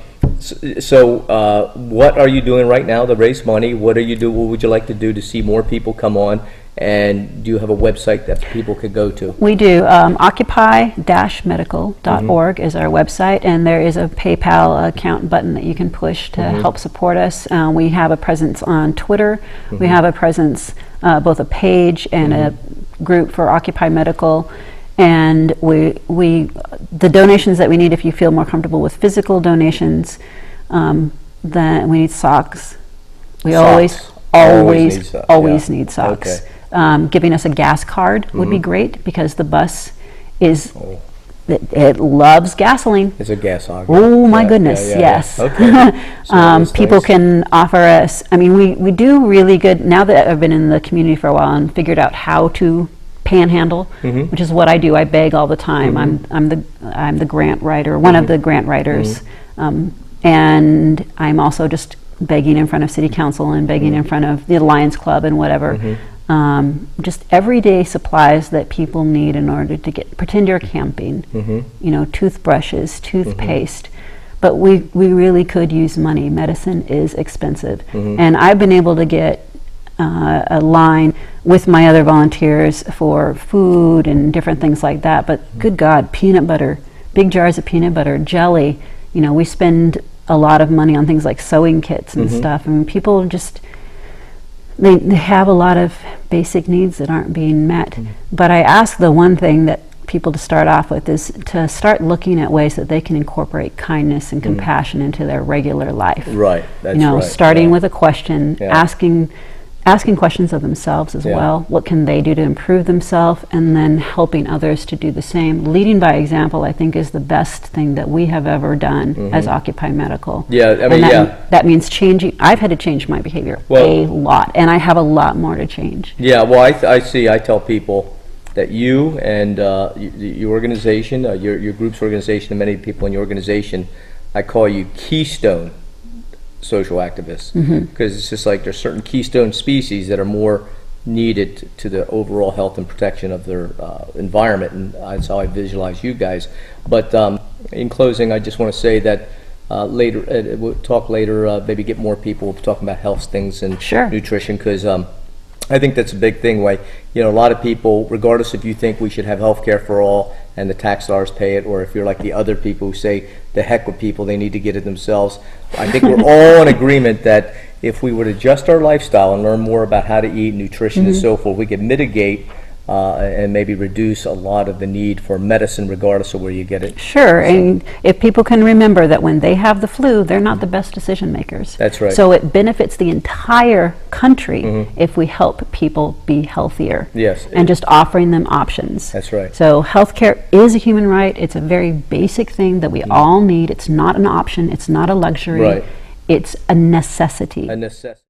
are you doing right now to raise money? What would you like to do to see more people come on? And do you have a website that people could go to? We do. Occupy-medical.org is our website, and there is a PayPal account button that you can push to help support us. We have a presence on Twitter. We have a presence, both a page and a group for Occupy Medical. And the donations that we need, if you feel more comfortable with physical donations, then we need socks. We always need socks. Giving us a gas card would be great, because the bus is it loves gasoline. It's a gas hog. Oh my goodness, yes. Okay. People can offer us. I mean, we do really good now that I've been in the community for a while and figured out how to panhandle, which is what I do. I beg all the time. I'm the grant writer, one of the grant writers, and I'm also just begging in front of city council and begging in front of the Lions Club and whatever. Just everyday supplies that people need in order to pretend you're camping. You know, toothbrushes, toothpaste. But we really could use money. Medicine is expensive, and I've been able to get a line with my other volunteers for food and different things like that. But good God, peanut butter, big jars of peanut butter, jelly. You know, we spend a lot of money on things like sewing kits and stuff. I mean, people just, they have a lot of basic needs that aren't being met. But I ask the one thing that people to start off with is to start looking at ways that they can incorporate kindness and compassion into their regular life. Right, that's you know, right. starting with a question, Yeah. asking questions of themselves as well. What can they do to improve themselves? And then helping others to do the same. Leading by example, I think, is the best thing that we have ever done as Occupy Medical. Yeah, I mean, and that means changing. I've had to change my behavior a lot, and I have a lot more to change. Yeah, well, I tell people that you and your organization, your group's organization, and many people in your organization, I call you keystone social activists, because it's just like there's certain keystone species that are more needed to the overall health and protection of their environment, and that's how I visualize you guys. But in closing, I just want to say that later, we'll talk later, maybe get more people talking about health things and nutrition, because I think that's a big thing. Why, you know, a lot of people, regardless if you think we should have health care for all and the tax dollars pay it, or if you're like the other people who say, the heck with people, they need to get it themselves. I think we're all in agreement that if we would adjust our lifestyle and learn more about how to eat, nutrition and so forth, we could mitigate and maybe reduce a lot of the need for medicine regardless of where you get it. Sure, and if people can remember that when they have the flu, they're not the best decision makers. That's right. So it benefits the entire country if we help people be healthier. Yes. And just offering them options. That's right. So healthcare is a human right. It's a very basic thing that we all need. It's not an option. It's not a luxury. Right. It's a necessity. A necessity.